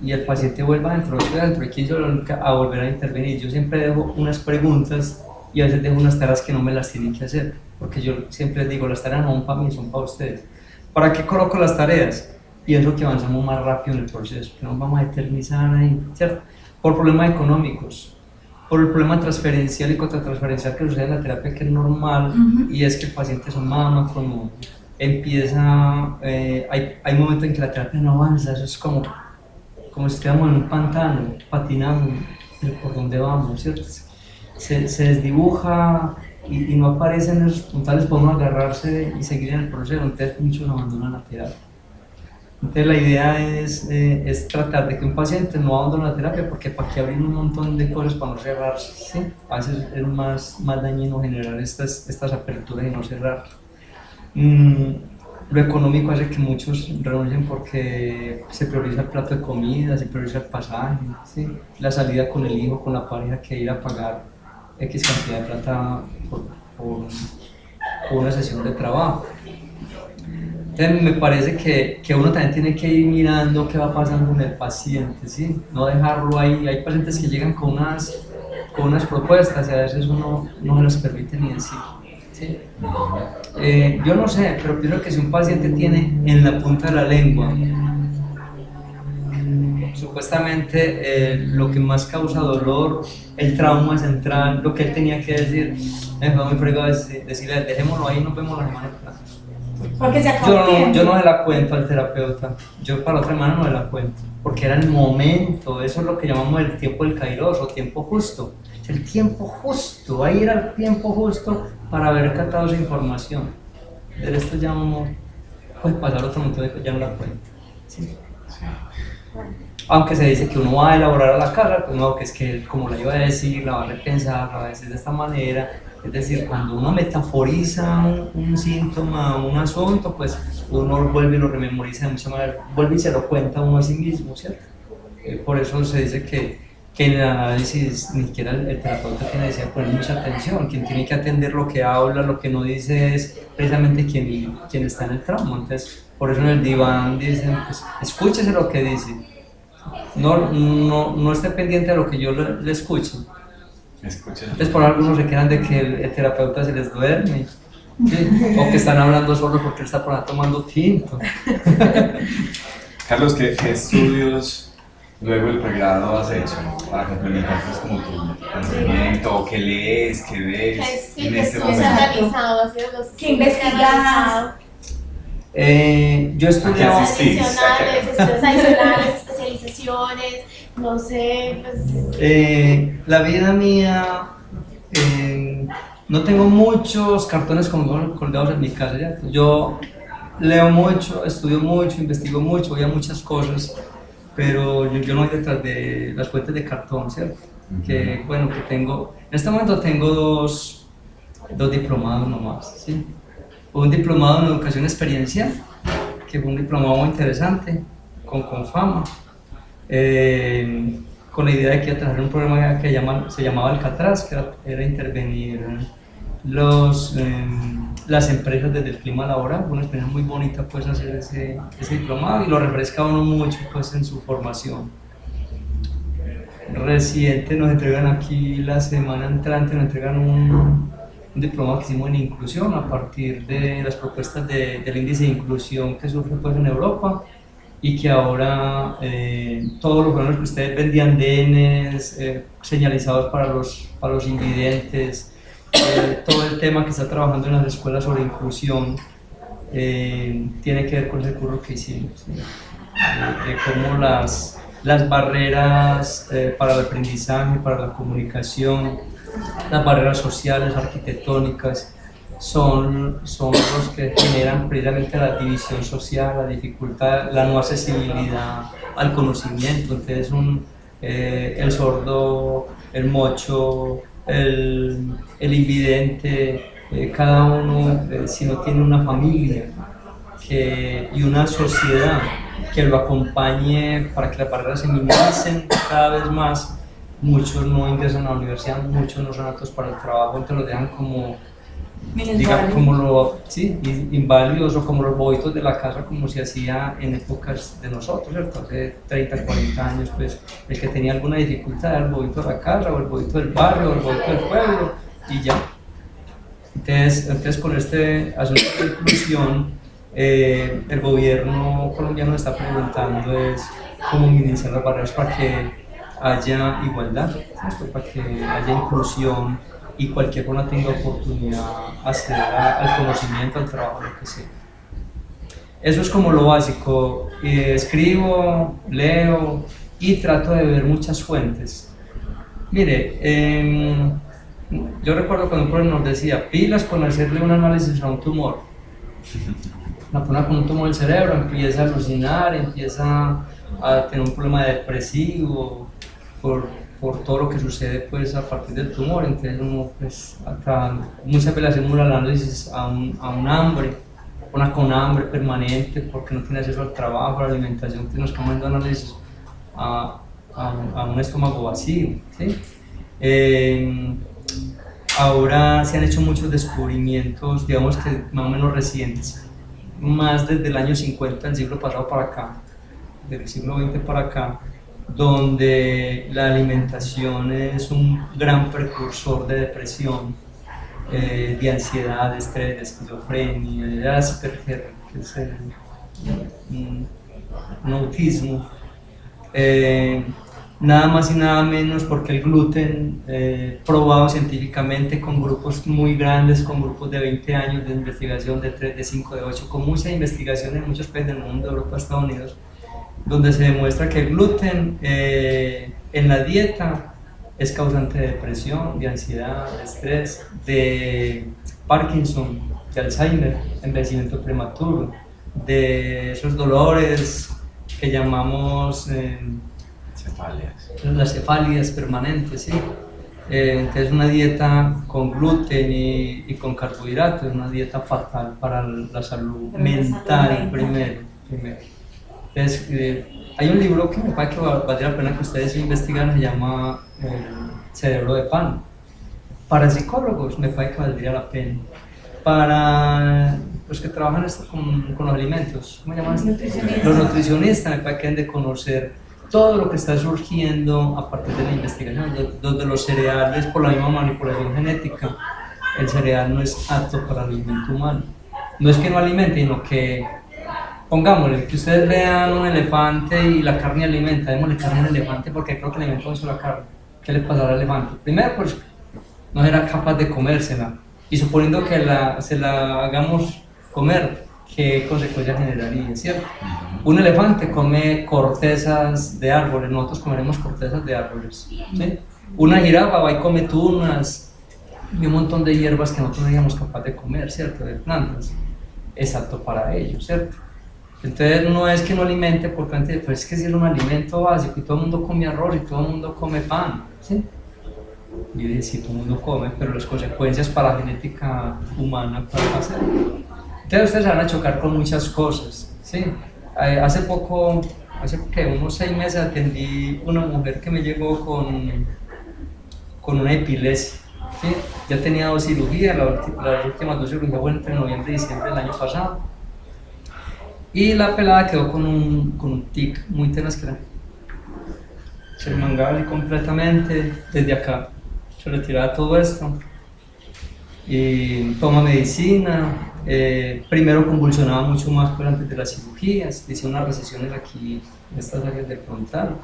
y el paciente vuelve dentro de 15 horas a volver a intervenir. Yo siempre dejo unas preguntas y a veces dejo unas tareas que no me las tienen que hacer, porque yo siempre digo, las tareas no son para mí, son para ustedes. ¿Para qué coloco las tareas? Pienso que avanzamos más rápido en el proceso, que nos vamos a eternizar ahí, ¿cierto? Por problemas económicos, por el problema transferencial y contratransferencial que sucede en la terapia, que es normal, y es que el paciente es humano, como empieza, hay momentos en que la terapia no avanza, eso es como si estuviéramos en un pantano, patinando por donde vamos, ¿cierto? Se desdibuja y no aparecen esos puntales para uno agarrarse y seguir en el proceso, entonces muchos abandonan la terapia. Entonces la idea es tratar de que un paciente no abandone la terapia, porque para que abrir un montón de cosas para no cerrarse, ¿sí? A veces es más dañino generar estas aperturas y no cerrar. Lo económico hace que muchos renuncien porque se prioriza el plato de comida, se prioriza el pasaje, ¿sí? La salida con el hijo, con la pareja, que ir a pagar X cantidad de plata por una sesión de trabajo. Entonces me parece que uno también tiene que ir mirando qué va pasando con el paciente, ¿sí? No dejarlo ahí. Hay pacientes que llegan con unas propuestas y a veces uno no se las permite ni decir, ¿sí? Yo no sé, pero pienso que si un paciente tiene en la punta de la lengua supuestamente lo que más causa dolor, el trauma central, lo que él tenía que decir, me fue muy fregado decirle, dejémoslo ahí, nos vemos la semana que viene. Porque se acabó el tiempo. Yo no se la cuento al terapeuta, yo para la otra semana no se la cuento, porque era el momento, eso es lo que llamamos el tiempo del kairos o tiempo justo. El tiempo justo, ahí era el tiempo justo para haber captado esa información. De esto ya no puede pasar otro montón de cosas, ya no la cuento. ¿Sí? Sí. Aunque se dice que uno va a elaborar a la casa, pues no, que es que como la iba a decir, la va a repensar, la va a decir de esta manera. Es decir, cuando uno metaforiza un síntoma, un asunto, pues uno vuelve y lo rememoriza de mucha manera, vuelve y se lo cuenta uno a sí mismo, ¿cierto? Por eso se dice que en el análisis ni siquiera el terapeuta tiene que poner mucha atención, quien tiene que atender lo que habla, lo que no dice es precisamente quien está en el trauma. Entonces, por eso en el diván dicen, pues escúchese lo que dice, no esté pendiente de lo que yo le escuche. Entonces por algunos se quedan de que el terapeuta se les duerme ¿sí? O que están hablando solo porque él está por ahí tomando tinto. Carlos, ¿qué estudios luego del pregrado has hecho para complementar pues, como tu conocimiento? ¿Qué lees? ¿Qué ves en este has momento? analizado? ¿Has sido los ¿Qué investigas? Yo estudiaba... asistís? adicionales, estudios adicionales, especializaciones, no sé, pues... La vida mía, no tengo muchos cartones colgados en mi casa, ¿cierto? Yo leo mucho, estudio mucho, investigo mucho, voy a muchas cosas, pero yo no voy detrás de las fuentes de cartón, ¿cierto? Que bueno, que tengo, en este momento tengo dos diplomados nomás, ¿sí? Un diplomado en educación experiencial, que fue un diplomado muy interesante, con fama, con la idea de que iba a trabajar en un programa que se llamaba Alcatraz, que era intervenir las empresas desde el clima laboral. Una experiencia muy bonita pues hacer ese diplomado y lo refresca a uno mucho pues en su formación. Reciente nos entregan aquí, la semana entrante nos entregan un diplomado que hicimos en inclusión a partir de las propuestas del índice de inclusión que surge pues en Europa, y que ahora todos los programas que ustedes ven de andenes señalizados para los invidentes, todo el tema que está trabajando en las escuelas sobre inclusión tiene que ver con ese curso que hicimos, ¿sí? De cómo las barreras para el aprendizaje, para la comunicación, las barreras sociales, arquitectónicas, son los que generan precisamente la división social, la dificultad, la no accesibilidad al conocimiento. Entonces el sordo, el mocho, el invidente, cada uno, si no tiene una familia y una sociedad que lo acompañe para que las barreras se minimicen cada vez más, muchos no ingresan a la universidad, muchos no son aptos para el trabajo, entonces los dejan como inválidos, o como los boitos de la casa, como se hacía en épocas de nosotros, ¿cierto? Hace 30, 40 años, pues el que tenía alguna dificultad era el boito de la casa, o el boito del barrio, o el boito del pueblo, y ya. Entonces con este asunto de inclusión, el gobierno colombiano está preguntando es cómo minimizar las barreras para que haya igualdad, ¿cierto? Para que haya inclusión y cualquier persona tenga oportunidad de acceder al conocimiento, al trabajo, lo que sea. Eso es como lo básico. Escribo, leo y trato de ver muchas fuentes. Mire, yo recuerdo cuando un profesor nos decía, pilas con hacerle un análisis a un tumor. Una persona con un tumor del cerebro empieza a alucinar, empieza a tener un problema depresivo por todo lo que sucede pues a partir del tumor. Entonces uno pues muchas veces hacemos un análisis a un hambre, con hambre permanente porque no tiene acceso al trabajo, a la alimentación, que nos estamos haciendo análisis a un estómago vacío, ¿sí? Ahora se han hecho muchos descubrimientos, digamos que más o menos recientes, más desde el año 50 del siglo pasado para acá, del siglo XX para acá, donde la alimentación es un gran precursor de depresión, de ansiedad, de estrés, de esquizofrenia, de Asperger, que es un autismo. Nada más y nada menos porque el gluten, probado científicamente con grupos muy grandes, con grupos de 20 años de investigación, de 3, de 5, de 8, con mucha investigación en muchos países del mundo, Europa, Estados Unidos, donde se demuestra que el gluten en la dieta es causante de depresión, de ansiedad, de estrés, de Parkinson, de Alzheimer, envejecimiento prematuro, de esos dolores que llamamos las cefalias permanentes, ¿sí? Entonces una dieta con gluten y con carbohidratos es una dieta fatal para la salud mental primero. Entonces, hay un libro que me parece que valdría la pena que ustedes investigan, se llama Cerebro de Pan. Para psicólogos me parece que valdría la pena. Para los que trabajan con los alimentos, ¿cómo llaman? Los nutricionistas me parece que deben de conocer todo lo que está surgiendo a partir de la investigación, desde los cereales por la misma manipulación genética el cereal no es apto para el alimento humano. No es que no alimente, sino que, pongámosle, que ustedes vean un elefante y la carne alimenta, démosle carne al elefante porque creo que alimenta mucho la carne. ¿Qué le pasará al elefante? Primero, pues no será capaz de comérsela. Y suponiendo que se la hagamos comer, ¿qué consecuencias generaría, cierto? Un elefante come cortezas de árboles, nosotros comeremos cortezas de árboles, ¿sí? Una jirafa va y come tunas y un montón de hierbas que nosotros no seríamos capaces de comer, ¿cierto? De plantas, es apto para ellos, ¿cierto? Entonces no es que no alimente, porque antes, pues es que si es un alimento básico y todo el mundo come arroz y todo el mundo come pan, ¿sí? Y dije, sí, todo el mundo come, pero las consecuencias para la genética humana, ¿cuál va a ser? Entonces ustedes van a chocar con muchas cosas, ¿sí? Hace poco, unos 6 meses atendí una mujer que me llegó con una epilepsia, ¿sí? Ya tenía 2 cirugías, las últimas 2 cirugías fueron entre noviembre y diciembre del año pasado. Y la pelada quedó con un tic muy tenaz que era. Se mangaba completamente desde acá. Se retiraba todo esto. Y toma medicina. Primero convulsionaba mucho más por antes de las cirugías. Hice unas recesiones aquí en estas áreas del frontal.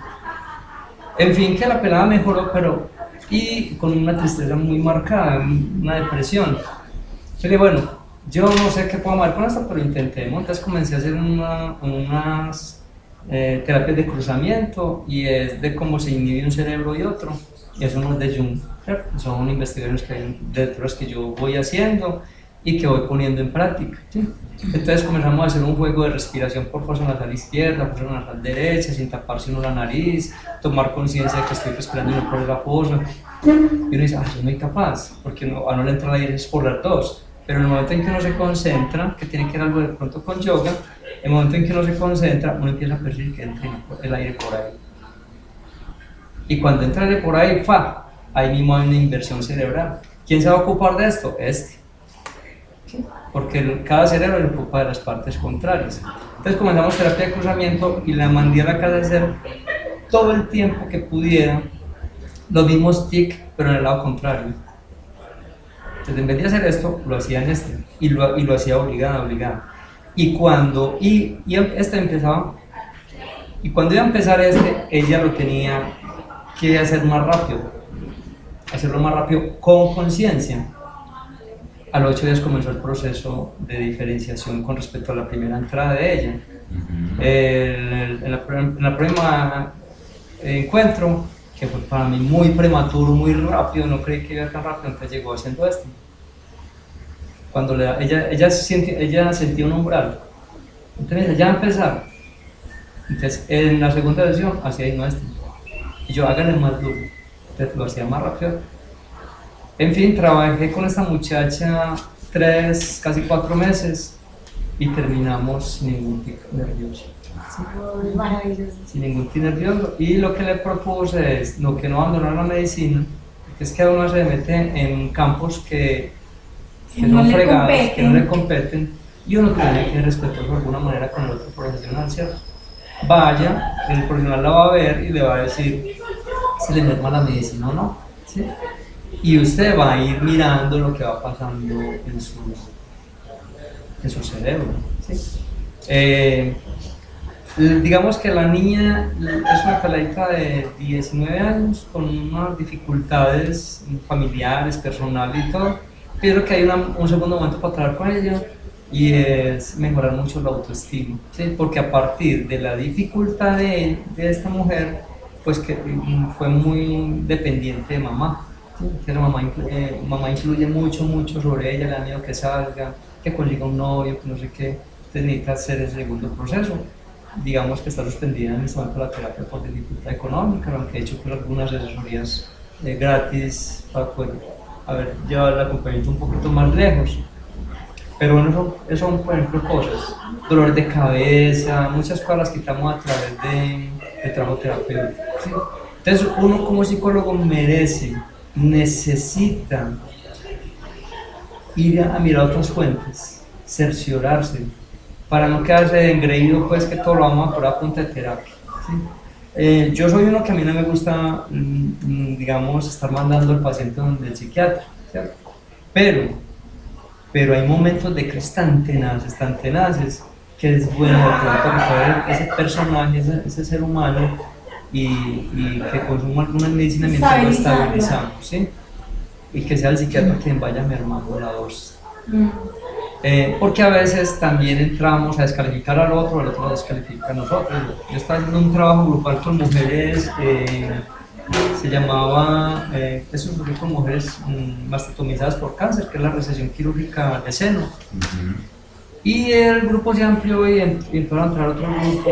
En fin, que la pelada mejoró, pero y con una tristeza muy marcada, una depresión. Yo le dije, bueno, yo no sé qué puedo hacer con esto, pero intentemos. Entonces comencé a hacer unas terapias de cruzamiento y es de cómo se inhibe un cerebro y otro. Y eso no es de Jung, ¿cierto? Son investigaciones de las que yo voy haciendo y que voy poniendo en práctica, ¿sí? Entonces comenzamos a hacer un juego de respiración por fosa nasal izquierda, fosa nasal derecha, sin taparse uno la nariz, tomar conciencia de que estoy respirando uno por la fosa. Y uno dice, yo no soy capaz, porque a no le entra la aire es por las dos. Pero en el momento en que uno se concentra, que tiene que ver algo de pronto con yoga, en el momento en que uno se concentra, uno empieza a percibir que entra el aire por ahí. Y cuando entra el aire por ahí, ahí mismo hay una inversión cerebral. ¿Quién se va a ocupar de esto? Porque cada cerebro se ocupa de las partes contrarias. Entonces comenzamos terapia de cruzamiento y la mandé a la casa de hacer todo el tiempo que pudiera los mismos TIC, pero en el lado contrario. Entonces en vez de hacer esto, lo hacía en y lo hacía obligada. Y cuando empezaba, y cuando iba a empezar ella lo tenía que hacer más rápido, hacerlo más rápido con conciencia. A los 8 días comenzó el proceso de diferenciación con respecto a la primera entrada de ella. En la primera encuentro, que fue para mí muy prematuro, muy rápido, no creí que iba tan rápido, entonces llegó haciendo esto. Cuando ella sentía un umbral, entonces me dice, ya va a empezar. Entonces en la segunda sesión hacía esto. Y yo, háganle más duro, entonces lo hacía más rápido. En fin, trabajé con esta muchacha 3, casi 4 meses y terminamos sin ningún tic nervioso. ¿Sí? Maravilloso. Sin ningún tic nervioso. Y lo que le propuse es lo que no abandonar la medicina, que es que uno se mete en campos que son fregados, que no le competen, y uno tiene que respetar de alguna manera con el otro profesional, ¿cierto? Vaya, el profesional la va a ver y le va a decir si le merma la medicina o no, ¿sí? Y usted va a ir mirando lo que va pasando en su cerebro, ¿sí? Digamos que la niña es una peladita de 19 años con unas dificultades familiares, personales y todo, pero que hay un segundo momento para trabajar con ella y es mejorar mucho la autoestima, ¿sí? Porque a partir de la dificultad de esta mujer, pues que fue muy dependiente de mamá. Que la mamá influye mucho sobre ella, le da miedo que salga, que consiga un novio, que no sé qué, entonces necesita hacer el segundo proceso. Digamos que está suspendida en este momento la terapia por dificultad económica, aunque he hecho algunas asesorías gratis para poder llevar el acompañamiento un poquito más lejos. Pero bueno, eso son por ejemplo cosas, dolores de cabeza, muchas cosas las quitamos a través de trabajo terapéutico, ¿sí? Entonces uno como psicólogo necesita ir a mirar otras fuentes, cerciorarse, para no quedarse engreído pues que todo lo vamos a por a punta de terapia, ¿sí? Yo soy uno que a mí no me gusta, digamos, estar mandando al paciente donde el psiquiatra, ¿cierto? pero hay momentos de crisis tan tenaces, que es bueno de pronto recoger ese personaje, ese ser humano, y que consuma alguna medicina mientras lo estabilizamos, ¿sí? Y que sea el psiquiatra quien vaya mermando la dosis. Porque a veces también entramos a descalificar al otro nos descalifica a nosotros. Yo estaba haciendo un trabajo grupal con mujeres, se llamaba, es un grupo con mujeres mastectomizadas por cáncer, que es la resección quirúrgica de seno. Y el grupo se amplió y entró a entrar otro grupo,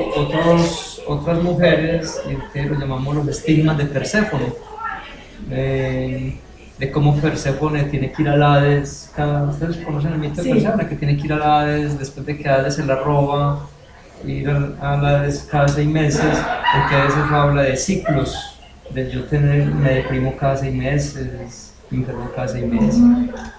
otras mujeres, que lo llamamos los estigmas de Perséfone. De cómo Perséfone tiene que ir al Hades, ustedes conocen el mito de Perséfone, que tiene que ir al Hades después de que Hades se la roba, ir al Hades cada 6 meses, porque a veces habla de ciclos, de yo me deprimo cada 6 meses, me enfermo cada 6 meses.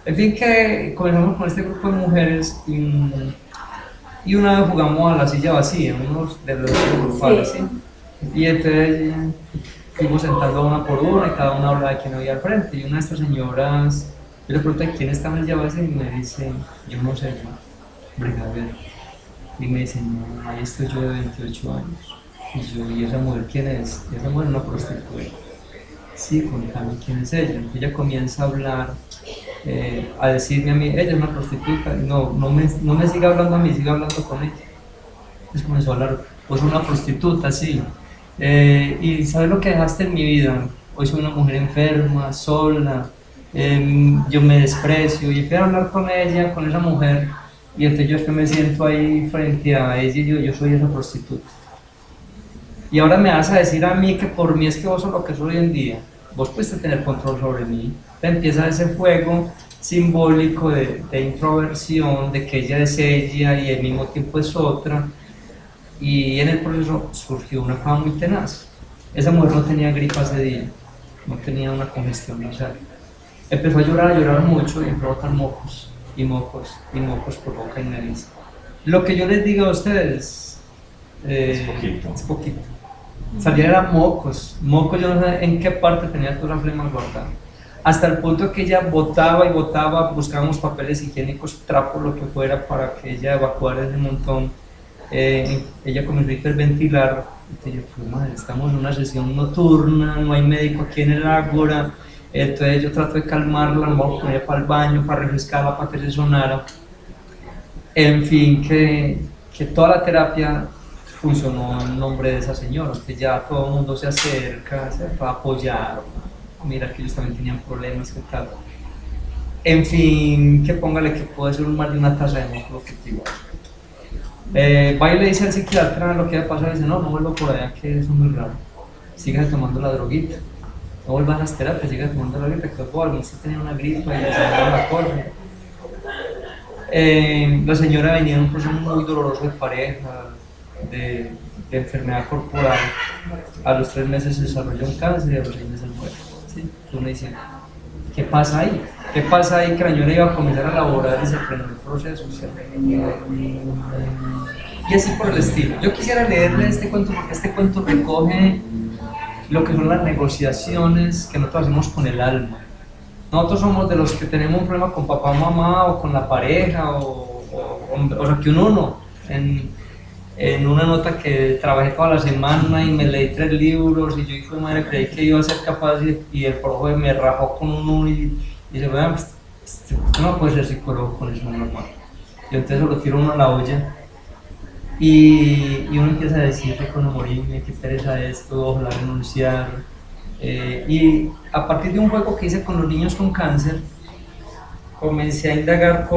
En fin, que comenzamos con este grupo de mujeres y una vez jugamos a la silla vacía, unos de los grupales, ¿sí? Y entonces fuimos sentando una por una y cada una hablaba de quién había al frente. Y una de estas señoras, yo le pregunté quién está en el silla vacía y me dice, yo no sé, brigadier. Y me dice, no, ahí estoy yo de 28 años. Y yo, ¿y esa mujer quién es? Y esa mujer es una prostituta. Sí, contame quién es ella. Entonces ella comienza a hablar, a decirme a mí, ella es una prostituta. No me siga hablando a mí, siga hablando con ella. Entonces comenzó a hablar, pues una prostituta, sí. Y ¿sabes lo que dejaste en mi vida? Hoy soy una mujer enferma, sola, yo me desprecio. Y empecé a hablar con ella, con esa mujer. Y entonces yo es que me siento ahí frente a ella y yo soy esa prostituta. Y ahora me vas a decir a mí que por mí es que vos sos lo que soy hoy en día. Vos puedes tener control sobre mí. Te empieza ese juego simbólico de introversión, de que ella es ella y al mismo tiempo es otra. Y en el proceso surgió una cosa muy tenaz. Esa mujer no tenía gripa ese día, no tenía una congestión nasal. Empezó a llorar mucho y empezó a botar mocos por boca y nariz. Lo que yo les digo a ustedes es poquito. Salía eran mocos, yo no sé en qué parte tenía toda la flema guardada. Hasta el punto que ella botaba, buscábamos papeles higiénicos, trapos, lo que fuera, para que ella evacuara ese montón. Ella comenzó a hiperventilar. Entonces yo, pues madre, estamos en una sesión nocturna, no hay médico aquí en el Ágora. Entonces yo trato de calmarla, me voy a poner para el baño, para refrescarla, para que se sonara. En fin, que toda la terapia funcionó en nombre de esa señora, que ya todo el mundo se acerca, para apoyar. Mira que ellos también tenían problemas, ¿qué tal? En fin, que póngale que puede ser más de una taza de moco objetivo. Va y le dice al psiquiatra lo que va a pasar, dice, no vuelva por allá, que eso es muy raro. Siga tomando la droguita. No vuelvas a las terapias, siga tomando la droguita, que usted tenía una gripa y le salió la cosa. La señora venía en un proceso muy doloroso de pareja, de enfermedad corporal. A los 3 meses se desarrolló un cáncer y a los 6 meses muere. ¿Sí? Entonces uno dice, ¿qué pasa ahí? ¿Qué pasa ahí? Que la señora iba a comenzar a laborar y se frenó el proceso. Y así por el estilo. Yo quisiera leerle este cuento porque este cuento recoge lo que son las negociaciones que nosotros hacemos con el alma. Nosotros somos de los que tenemos un problema con papá, mamá o con la pareja o sea que uno en una nota que trabajé toda la semana y me leí 3 libros y yo hijo de madre creí que iba a ser capaz y el profe me rajó con uno y dice, bueno, no puede ser psicólogo con eso normal. Y entonces lo tiro uno a la olla y uno empieza a decir que cuando morirme, qué pereza esto, ojalá renunciar. Y a partir de un juego que hice con los niños con cáncer, comencé a indagar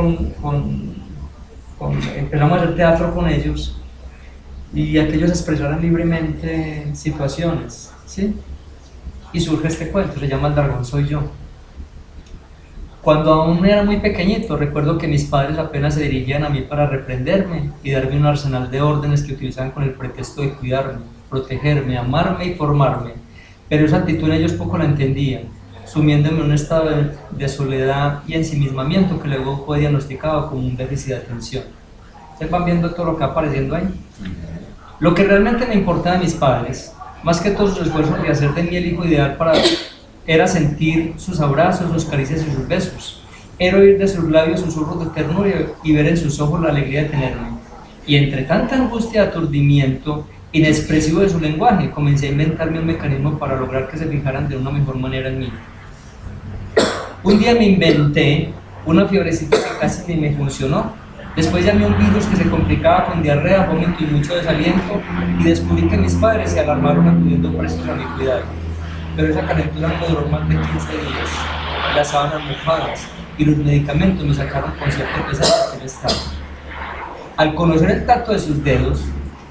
empezamos a hacer teatro con ellos y a que ellos expresaran libremente situaciones, ¿sí? Y surge este cuento, se llama El dragón soy yo. Cuando aún era muy pequeñito, recuerdo que mis padres apenas se dirigían a mí para reprenderme y darme un arsenal de órdenes que utilizaban con el pretexto de cuidarme, protegerme, amarme y formarme. Pero esa actitud ellos poco la entendían, sumiéndome en un estado de soledad y ensimismamiento que luego fue diagnosticado como un déficit de atención. ¿Ustedes van viendo todo lo que va apareciendo ahí? Lo que realmente me importaba de mis padres, más que todos sus esfuerzos de hacer de mí el hijo ideal era sentir sus abrazos, sus caricias y sus besos. era oír de sus labios susurros de ternura y ver en sus ojos la alegría de tenerme. Y entre tanta angustia y aturdimiento inexpresivo de su lenguaje, comencé a inventarme un mecanismo para lograr que se fijaran de una mejor manera en mí. Un día me inventé una fiebrecita que casi ni me funcionó. Después llamé a un virus que se complicaba con diarrea, vómito y mucho desaliento, y descubrí que mis padres se alarmaron acudiendo prestos a mi cuidado. Pero esa calentura no duró más de 15 días, las sábanas mojadas y los medicamentos me sacaron con cierto pesar de aquel estado. Al conocer el tacto de sus dedos,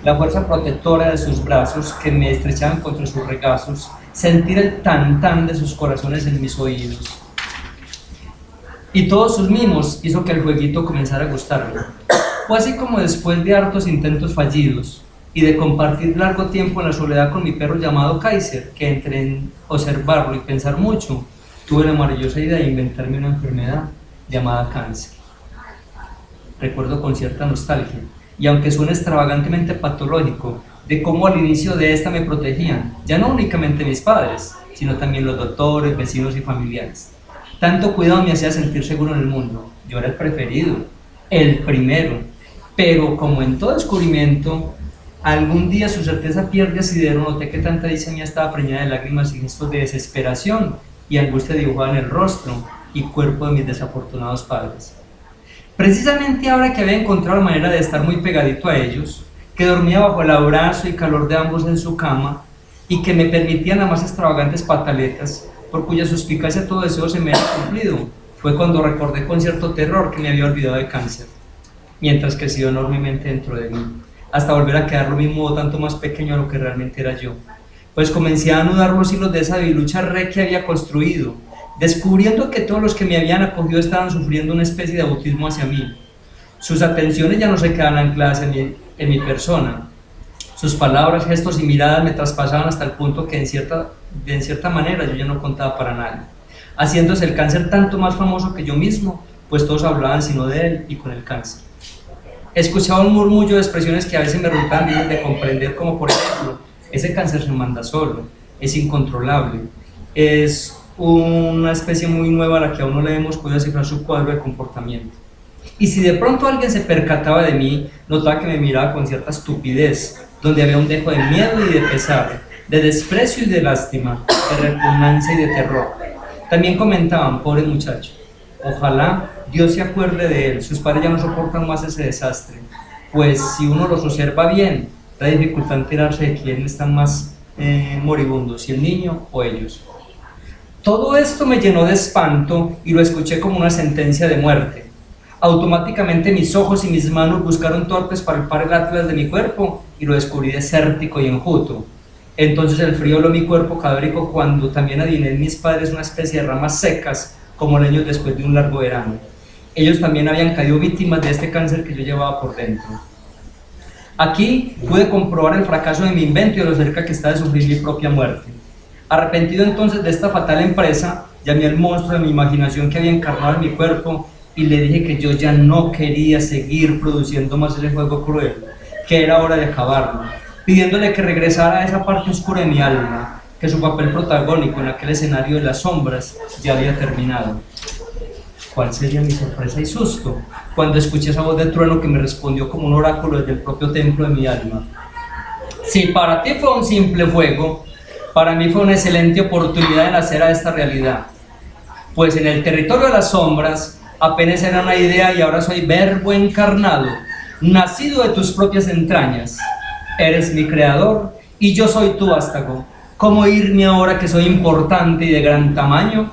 la fuerza protectora de sus brazos que me estrechaban contra sus regazos, sentir el tan-tan de sus corazones en mis oídos. Y todos sus mimos hizo que el jueguito comenzara a gustarme. Fue así como después de hartos intentos fallidos y de compartir largo tiempo en la soledad con mi perro llamado Kaiser, que entre en observarlo y pensar mucho, tuve la maravillosa idea de inventarme una enfermedad llamada cáncer. Recuerdo con cierta nostalgia, y aunque suene extravagantemente patológico, de cómo al inicio de esta me protegían, ya no únicamente mis padres, sino también los doctores, vecinos y familiares. Tanto cuidado me hacía sentir seguro en el mundo. Yo era el preferido, el primero. Pero como en todo descubrimiento, algún día su certeza pierde asidero, noté que tanta dicha mía estaba preñada de lágrimas y gestos de desesperación y angustia dibujada en el rostro y cuerpo de mis desafortunados padres. Precisamente ahora que había encontrado la manera de estar muy pegadito a ellos, que dormía bajo el abrazo y calor de ambos en su cama y que me permitían las más extravagantes pataletas, por cuya suspicacia todo deseo se me había cumplido, fue cuando recordé con cierto terror que me había olvidado de cáncer, mientras creció enormemente dentro de mí, hasta volver a quedar lo mismo o tanto más pequeño a lo que realmente era yo. Pues comencé a anudar los hilos de esa debilucha red que había construido, descubriendo que todos los que me habían acogido estaban sufriendo una especie de autismo hacia mí. Sus atenciones ya no se quedaban ancladas en mi persona. Sus palabras, gestos y miradas me traspasaban hasta el punto que en cierta manera yo ya no contaba para nadie, haciéndose el cáncer tanto más famoso que yo mismo, pues todos hablaban sino de él y con el cáncer. Escuchaba un murmullo de expresiones que a veces me resultaban difíciles de comprender, como por ejemplo, ese cáncer se manda solo, es incontrolable, es una especie muy nueva a la que aún no le hemos podido descifrar su cuadro de comportamiento. Y si de pronto alguien se percataba de mí, notaba que me miraba con cierta estupidez, donde había un dejo de miedo y de pesar, de desprecio y de lástima, de repugnancia y de terror. También comentaban, pobre muchacho, ojalá Dios se acuerde de él, sus padres ya no soportan más ese desastre, pues si uno los observa bien, la dificultad en enterarse de quién están más moribundos, si el niño o ellos. Todo esto me llenó de espanto y lo escuché como una sentencia de muerte. Automáticamente mis ojos y mis manos buscaron torpes para palpar el atlas de mi cuerpo y lo descubrí desértico y enjuto. Entonces el frío heló mi cuerpo cadavérico cuando también adiviné en mis padres una especie de ramas secas como leños después de un largo verano. Ellos también habían caído víctimas de este cáncer que yo llevaba por dentro. Aquí pude comprobar el fracaso de mi invento y lo cerca que estaba de sufrir mi propia muerte. Arrepentido entonces de esta fatal empresa, llamé al monstruo de mi imaginación que había encarnado en mi cuerpo y le dije que yo ya no quería seguir produciendo más ese juego cruel, que era hora de acabarlo, pidiéndole que regresara a esa parte oscura de mi alma, que su papel protagónico en aquel escenario de las sombras ya había terminado. ¿Cuál sería mi sorpresa y susto cuando escuché esa voz de trueno que me respondió como un oráculo desde el propio templo de mi alma? Si para ti fue un simple fuego, para mí fue una excelente oportunidad de nacer a esta realidad, pues en el territorio de las sombras apenas era una idea y ahora soy verbo encarnado, nacido de tus propias entrañas. Eres mi creador y yo soy tu vástago. ¿Cómo irme ahora que soy importante y de gran tamaño?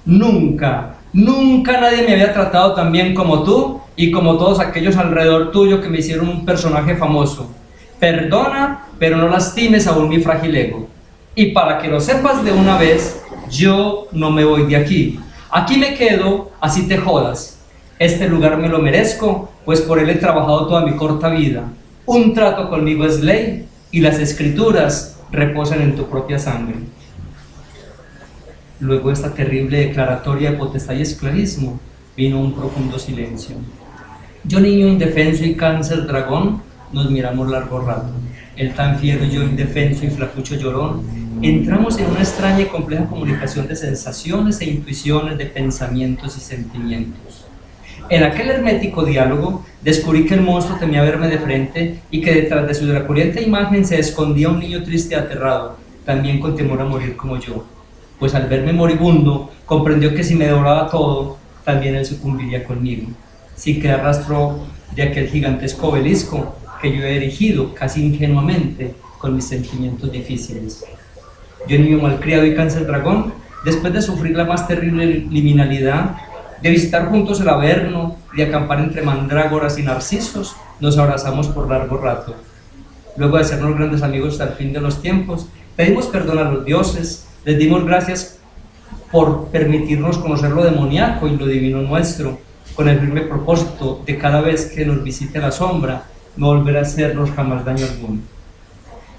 Nunca nadie me había tratado tan bien como tú y como todos aquellos alrededor tuyo que me hicieron un personaje famoso. Perdona, pero no lastimes aún mi frágil ego. Y para que lo sepas de una vez, yo no me voy de aquí. Aquí me quedo, así te jodas. Este lugar me lo merezco, pues por él he trabajado toda mi corta vida. Un trato conmigo es ley, y las escrituras reposan en tu propia sangre. Luego de esta terrible declaratoria de potestad y esclavismo, vino un profundo silencio. Yo, niño indefenso y cáncer dragón, nos miramos largo rato. Él tan fiero y yo indefenso y flacucho llorón, entramos en una extraña y compleja comunicación de sensaciones e intuiciones, de pensamientos y sentimientos. En aquel hermético diálogo descubrí que el monstruo temía verme de frente y que detrás de su draconiente imagen se escondía un niño triste y aterrado, también con temor a morir como yo, pues al verme moribundo comprendió que si me devoraba todo, también él sucumbiría conmigo, sin quedar rastro de aquel gigantesco obelisco que yo he erigido casi ingenuamente con mis sentimientos difíciles. Yo, niño malcriado y cáncer dragón, después de sufrir la más terrible liminalidad, de visitar juntos el Averno, de acampar entre mandrágoras y narcisos, nos abrazamos por largo rato. Luego de hacernos grandes amigos hasta el fin de los tiempos, pedimos perdón a los dioses, les dimos gracias por permitirnos conocer lo demoníaco y lo divino nuestro, con el firme propósito de cada vez que nos visite la sombra, no volver a hacernos jamás daño alguno.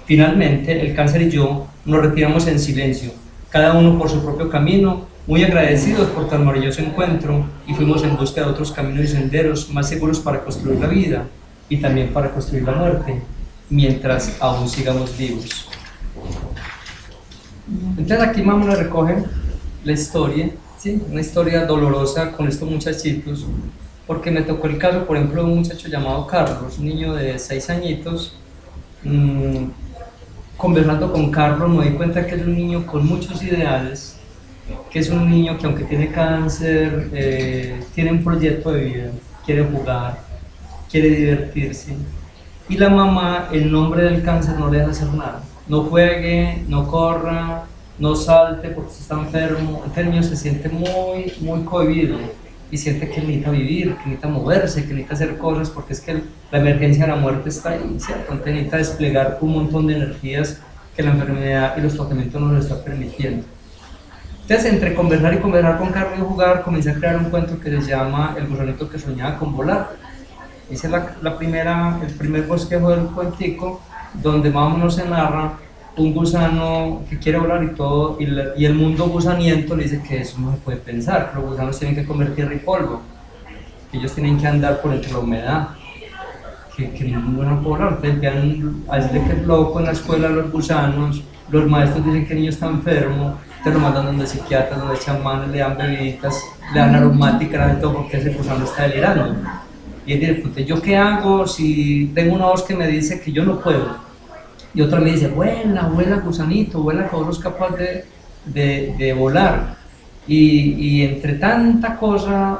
Finalmente, el cáncer y yo nos retiramos en silencio, cada uno por su propio camino, muy agradecidos por tan maravilloso encuentro, y fuimos en busca de otros caminos y senderos más seguros para construir la vida y también para construir la muerte, mientras aún sigamos vivos. Entonces aquí Mamo le recoge la historia, ¿sí? Una historia dolorosa con estos muchachitos, porque me tocó el caso, por ejemplo, de un muchacho llamado Carlos, un niño de 6 añitos. Conversando con Carlos me di cuenta que es un niño con muchos ideales, que es un niño que aunque tiene cáncer, tiene un proyecto de vida, quiere jugar, quiere divertirse, y la mamá, en nombre del cáncer, no le deja hacer nada, no juegue, no corra, no salte porque está enfermo. Este niño se siente muy cohibido y siente que necesita vivir, que necesita moverse, que necesita hacer cosas, porque es que la emergencia de la muerte está ahí, ¿cierto? Entonces necesita desplegar un montón de energías que la enfermedad y los tratamientos no nos están permitiendo. Entonces, entre conversar y conversar con Carlos y jugar, comencé a crear un cuento que se llama El gusanito que soñaba con volar. Hice el primer bosquejo del cuentico, donde más o menos se narra un gusano que quiere volar y todo, y el mundo gusaniento le dice que eso no se puede pensar, que los gusanos tienen que comer tierra y polvo, que ellos tienen que andar por entre la humedad, que ninguno no puede volar. Entonces empiezan a decirle que es loco en la escuela a los gusanos, los maestros dicen que el niño está enfermo, te lo mandan donde psiquiatras, donde echan manos, le dan bebidas, le dan aromática, todo, porque ese gusano está delirando. Y él dice, ¿yo qué hago si tengo una voz que me dice que yo no puedo? Y otra me dice, vuela gusanito, vuela, que vos sos capaz de volar. Y entre tanta cosa,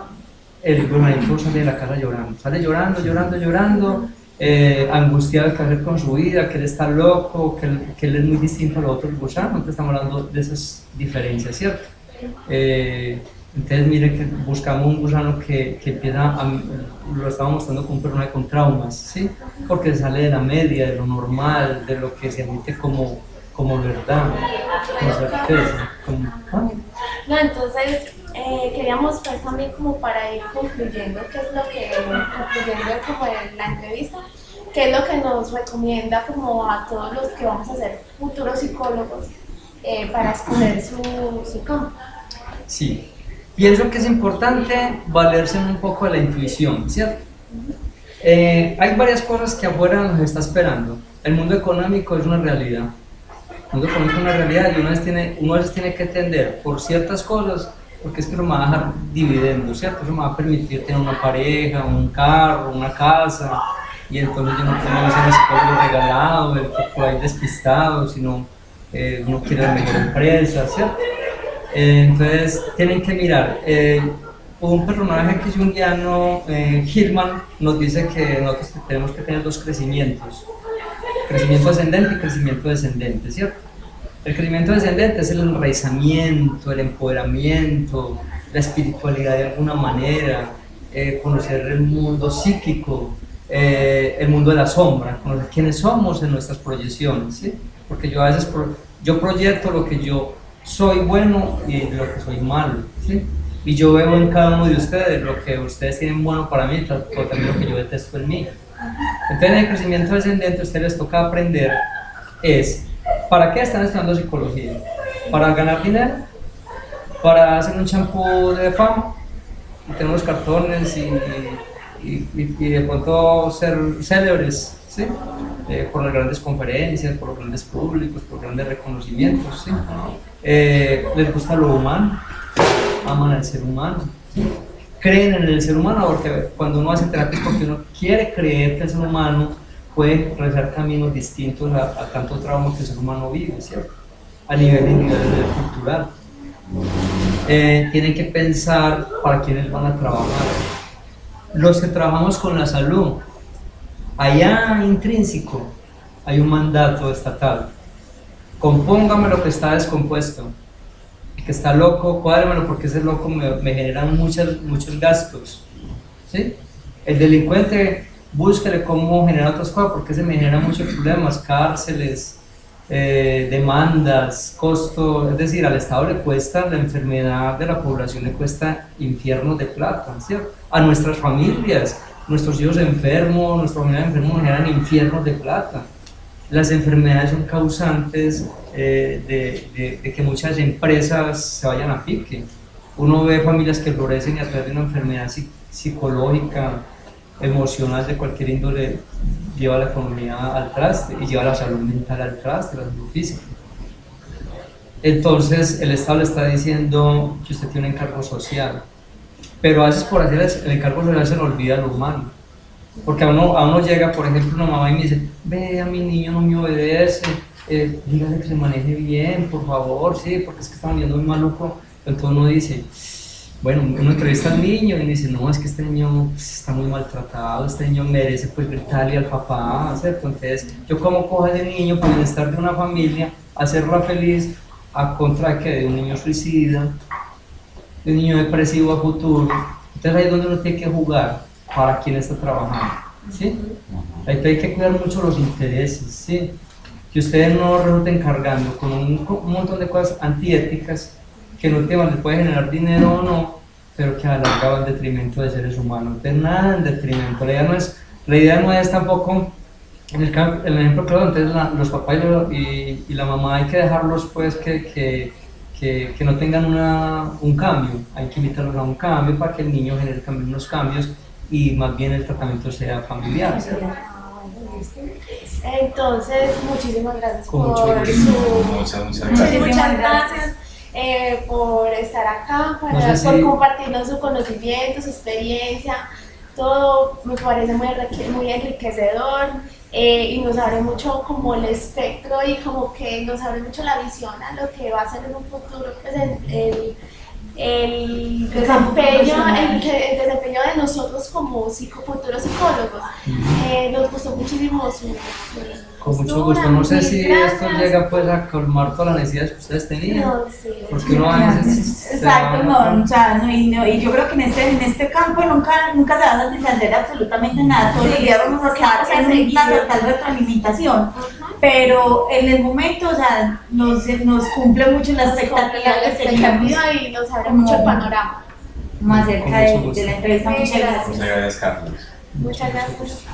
el gusanito sale de la casa llorando, sale llorando, angustiado de qué hacer con su vida, que él está loco, que él es muy distinto a los otros gusanos. Entonces estamos hablando de esas diferencias, ¿cierto? Entonces mire que buscamos un gusano que empieza lo estamos mostrando como un personaje con traumas, ¿sí? Porque sale de la media, de lo normal, de lo que se admite como verdad, como certeza. No, entonces queríamos pues también como para ir concluyendo concluyendo como en la entrevista, qué es lo que nos recomienda como a todos los que vamos a ser futuros psicólogos para escoger su campo. Sí. Pienso que es importante valerse un poco de la intuición, ¿cierto? Hay varias cosas que afuera nos está esperando. El mundo económico es una realidad. El mundo económico es una realidad y uno a veces tiene que entender por ciertas cosas, porque es que no me va a dejar dividendos, ¿cierto? Eso me va a permitir tener una pareja, un carro, una casa, y entonces yo no tengo ser psicólogo regalado, el que por ahí despistado, sino uno quiere la mejor empresa, ¿cierto? Entonces tienen que mirar, un personaje que es junguiano, Hillman, nos dice que nosotros tenemos que tener dos crecimientos, crecimiento ascendente y crecimiento descendente, ¿cierto? El crecimiento descendente es el enraizamiento, el empoderamiento, la espiritualidad de alguna manera, conocer el mundo psíquico, el mundo de la sombra, conocer quiénes somos en nuestras proyecciones, ¿sí? Porque yo a veces yo proyecto lo que yo soy bueno y lo que soy malo, ¿sí? Y yo veo en cada uno de ustedes lo que ustedes tienen bueno para mí, pero también lo que yo detesto en mí. Entonces en el crecimiento descendente a ustedes les toca aprender ¿para qué están estudiando psicología? ¿Para ganar dinero? ¿Para hacer un champú de fama? Y tener unos cartones y de pronto ser célebres, ¿sí? Por las grandes conferencias, por los grandes públicos, por grandes reconocimientos, ¿sí? Les gusta lo humano, aman al ser humano, ¿sí? Creen en el ser humano, porque cuando uno hace terapia, porque uno quiere creer que el ser humano puede realizar caminos distintos a tanto trauma que el ser humano vive, ¿cierto? A nivel individual y cultural. Tienen que pensar para quiénes van a trabajar. Los que trabajamos con la salud, allá intrínseco hay un mandato estatal: compóngame lo que está descompuesto, el que está loco, cuádremelo, porque ese loco me genera muchos gastos, ¿sí? El delincuente, búsquele cómo generar otras cosas, porque ese me genera muchos problemas, cárceles, demandas, costos. Es decir, al Estado le cuesta, la enfermedad de la población le cuesta infiernos de plata, ¿cierto? A nuestras familias, nuestros hijos enfermos, nuestros familiares enfermos nos generan infiernos de plata. Las enfermedades son causantes de que muchas empresas se vayan a pique. Uno ve familias que florecen y a través de una enfermedad psicológica, emocional, de cualquier índole, lleva la economía al traste y lleva la salud mental al traste, la salud física. Entonces el Estado le está diciendo que usted tiene un encargo social, pero a veces por hacer el encargo social se le olvida lo humano, porque a uno llega, por ejemplo, una mamá y me dice: ve, a mi niño no me obedece, dígale que se maneje bien, por favor, sí, porque es que está viendo muy maluco. Entonces uno dice, bueno, uno entrevista al niño y dice: no, es que este niño está muy maltratado, este niño merece pues gritarle al papá, ¿cierto? Entonces, yo como cojo a ese niño para el bienestar de una familia, hacerla feliz, a contra de un niño suicida, de un niño depresivo a futuro. Entonces ahí es donde uno tiene que jugar para quien está trabajando, ¿sí? Ahí hay que cuidar mucho los intereses, ¿sí? Que ustedes no resulten cargando con un montón de cosas antiéticas que no te les puede generar dinero o no, pero que a la larga van en detrimento de seres humanos, de nada en detrimento. La idea no es tampoco, en el ejemplo claro, entonces los papás y la mamá hay que dejarlos pues que no tengan un cambio, hay que invitarlos a un cambio para que el niño genere también unos cambios y más bien el tratamiento sea familiar, ¿cierto? Entonces, muchísimas gracias Con por mucho gusto. Muchas gracias. muchas gracias por estar acá, No sé por si- compartirnos su conocimiento, su experiencia. Todo me parece muy enriquecedor y nos abre mucho como el espectro y como que nos abre mucho la visión a lo que va a ser en un futuro, pues el desempeño de nosotros como futuros psicólogos. Nos gustó muchísimo su Con mucho postura, gusto. No sé mil si gracias. esto llega pues a colmar todas las necesidades que ustedes tenían, No, sí. porque uno a veces Exacto, no, o sea, y yo creo que en este campo nunca se va a satisfacer absolutamente nada. Todos los días vamos a estar en una total retroalimentación, pero en el momento, o sea, nos cumple mucho la expectativa que teníamos y nos abre mucho el panorama. más cerca Con mucho de la gusto. entrevista. Muchas gracias. Muchas gracias, Carlos. Muchas gracias.